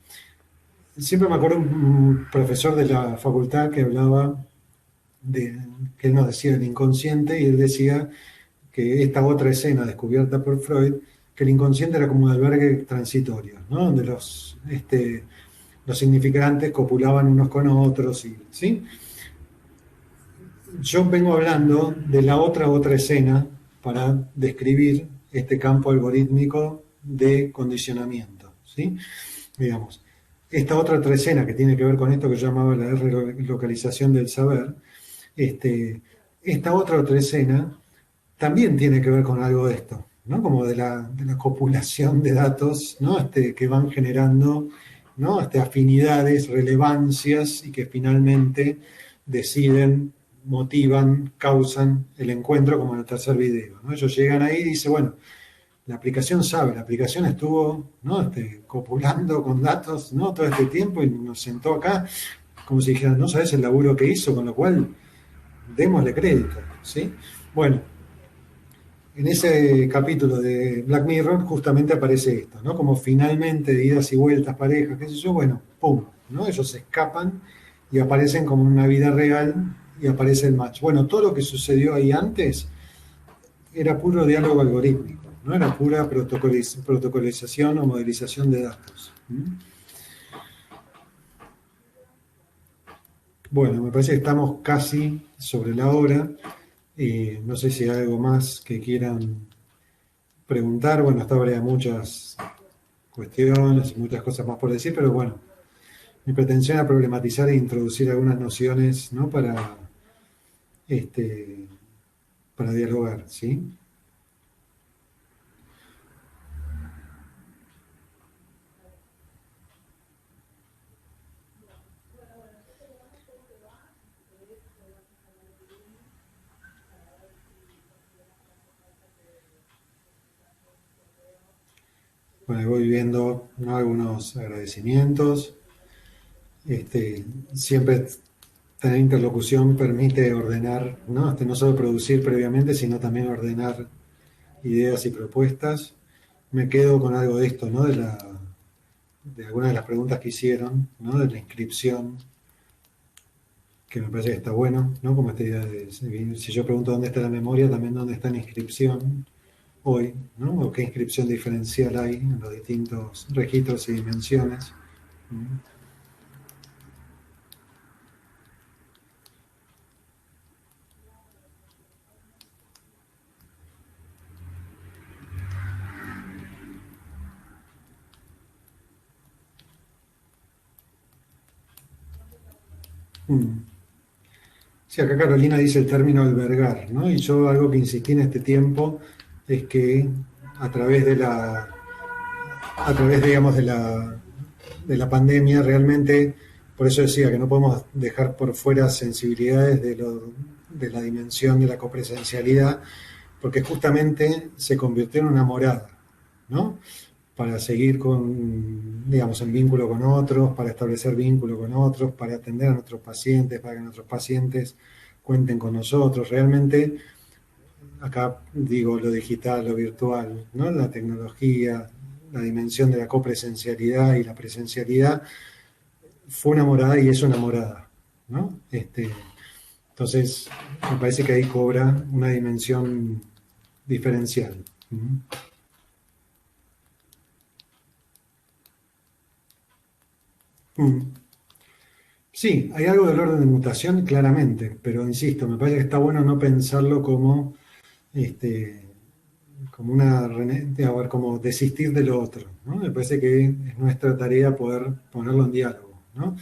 Siempre me acuerdo un profesor de la facultad que hablaba que él nos decía del inconsciente y él decía que esta otra escena descubierta por Freud que el inconsciente era como un albergue transitorio, ¿no? Donde los significantes copulaban unos con otros, ¿sí? Yo vengo hablando de la otra escena para describir este campo algorítmico de condicionamiento, ¿sí? Digamos, esta otra escena que tiene que ver con esto que yo llamaba la relocalización del saber, esta otra escena también tiene que ver con algo de esto, ¿no? Como de la copulación de datos, ¿no? Que van generando, ¿no? Afinidades, relevancias y que finalmente deciden, motivan, causan el encuentro, como en el tercer video, ¿no? Ellos llegan ahí y dicen, bueno, la aplicación sabe, la aplicación estuvo, ¿no? Copulando con datos, ¿no? Todo este tiempo y nos sentó acá, como si dijeran, no sabes el laburo que hizo, con lo cual démosle crédito, ¿sí? Bueno, en ese capítulo de Black Mirror justamente aparece esto, ¿no? Como finalmente de idas y vueltas, parejas, qué sé yo, bueno, pum, ¿no? Ellos se escapan y aparecen como en una vida real y aparece el match. Bueno, todo lo que sucedió ahí antes era puro diálogo algorítmico, ¿no? Era pura protocolización o modelización de datos. Bueno, me parece que estamos casi sobre la hora. No sé si hay algo más que quieran preguntar. Bueno, hasta ahora hay muchas cuestiones y muchas cosas más por decir, pero bueno, mi pretensión era problematizar e introducir algunas nociones, ¿no? Para dialogar, ¿sí? Bueno, voy viendo, ¿no? Algunos agradecimientos. Siempre tener interlocución permite ordenar, ¿no? No solo producir previamente, sino también ordenar ideas y propuestas. Me quedo con algo de esto, ¿no? De algunas de las preguntas que hicieron, ¿no? De la inscripción, que me parece que está bueno, ¿no? Como esta idea de, si yo pregunto dónde está la memoria, también dónde está la inscripción hoy, ¿no? O qué inscripción diferencial hay en los distintos registros y dimensiones. Sí, acá Carolina dice el término albergar, ¿no? Y yo algo que insistí en este tiempo es que a través digamos, de la pandemia, realmente, por eso decía que no podemos dejar por fuera sensibilidades de la dimensión de la copresencialidad, porque justamente se convirtió en una morada, ¿no? Para seguir digamos, en vínculo con otros, para establecer vínculo con otros, para atender a nuestros pacientes, para que nuestros pacientes cuenten con nosotros. Realmente, acá digo lo digital, lo virtual, ¿no? La tecnología, la dimensión de la copresencialidad y la presencialidad fue una morada y es una morada, ¿no? Entonces, me parece que ahí cobra una dimensión diferencial. Sí, hay algo del orden de mutación, claramente, pero insisto, me parece que está bueno no pensarlo como, como desistir de lo otro, ¿no? Me parece que es nuestra tarea poder ponerlo en diálogo, ¿no?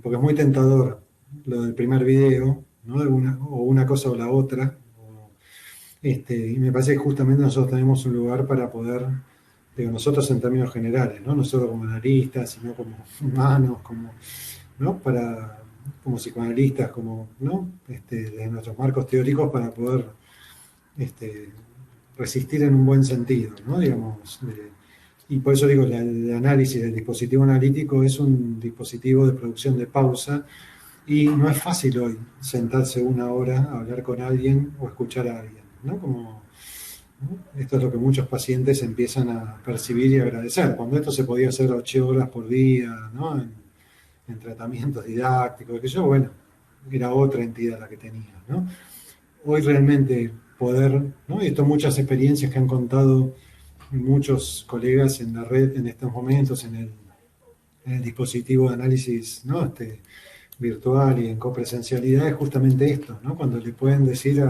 Porque es muy tentador lo del primer video, ¿no? O una cosa o la otra, y me parece que justamente nosotros tenemos un lugar para poder, digo, nosotros en términos generales, ¿no? No solo como analistas, sino como humanos, ¿no? Como psicoanalistas, como, ¿no? De nuestros marcos teóricos para poder resistir en un buen sentido, ¿no? Digamos, y por eso digo, el análisis del dispositivo analítico es un dispositivo de producción de pausa y no es fácil hoy sentarse una hora a hablar con alguien o escuchar a alguien, ¿no? Como, ¿no? Esto es lo que muchos pacientes empiezan a percibir y agradecer. Cuando esto se podía hacer 8 horas por día, ¿no? En tratamientos didácticos, que yo, bueno, era otra entidad la que tenía, ¿no? Hoy realmente poder, ¿no? Y esto muchas experiencias que han contado muchos colegas en la red en estos momentos, en el dispositivo de análisis, ¿no? Virtual y en copresencialidad, es justamente esto, ¿no? Cuando le pueden decir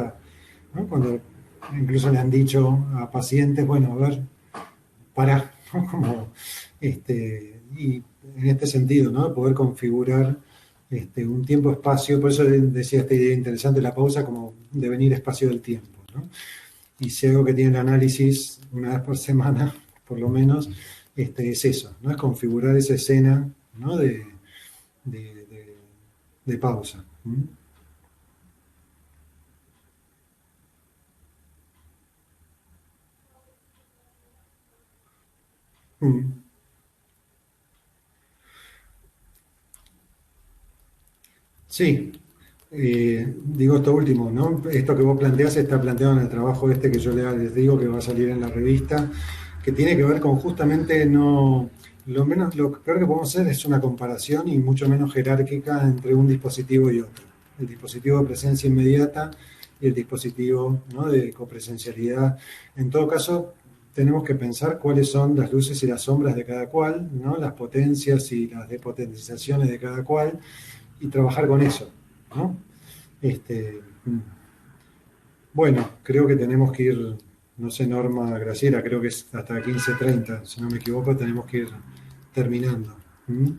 ¿no? Cuando incluso le han dicho a pacientes, bueno, a ver, pará, ¿no? Como, y en este sentido, ¿no? Poder configurar un tiempo-espacio, por eso decía esta idea interesante de la pausa como devenir espacio del tiempo, ¿no? Y si algo que tiene el análisis una vez por semana, por lo menos, es eso, ¿no? Es configurar esa escena, ¿no? De pausa. ¿Mm? Mm. Sí, digo esto último, ¿no? Esto que vos planteás está planteado en el trabajo que yo les digo que va a salir en la revista, que tiene que ver con justamente lo peor que podemos hacer es una comparación y mucho menos jerárquica entre un dispositivo y otro. El dispositivo de presencia inmediata y el dispositivo, ¿no? De copresencialidad. En todo caso, tenemos que pensar cuáles son las luces y las sombras de cada cual, ¿no? Las potencias y las depotenciaciones de cada cual y trabajar con eso, ¿no? Bueno, creo que tenemos que ir, no sé, Norma Graciela, creo que es hasta 15:30, si no me equivoco, tenemos que ir terminando. ¿Mm?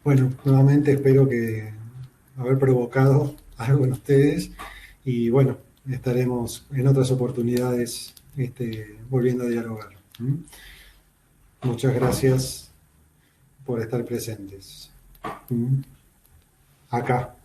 Bueno, nuevamente espero que haber provocado algo en ustedes y bueno, estaremos en otras oportunidades volviendo a dialogar. ¿Mm? Muchas gracias por estar presentes. ¿Mm? Acá.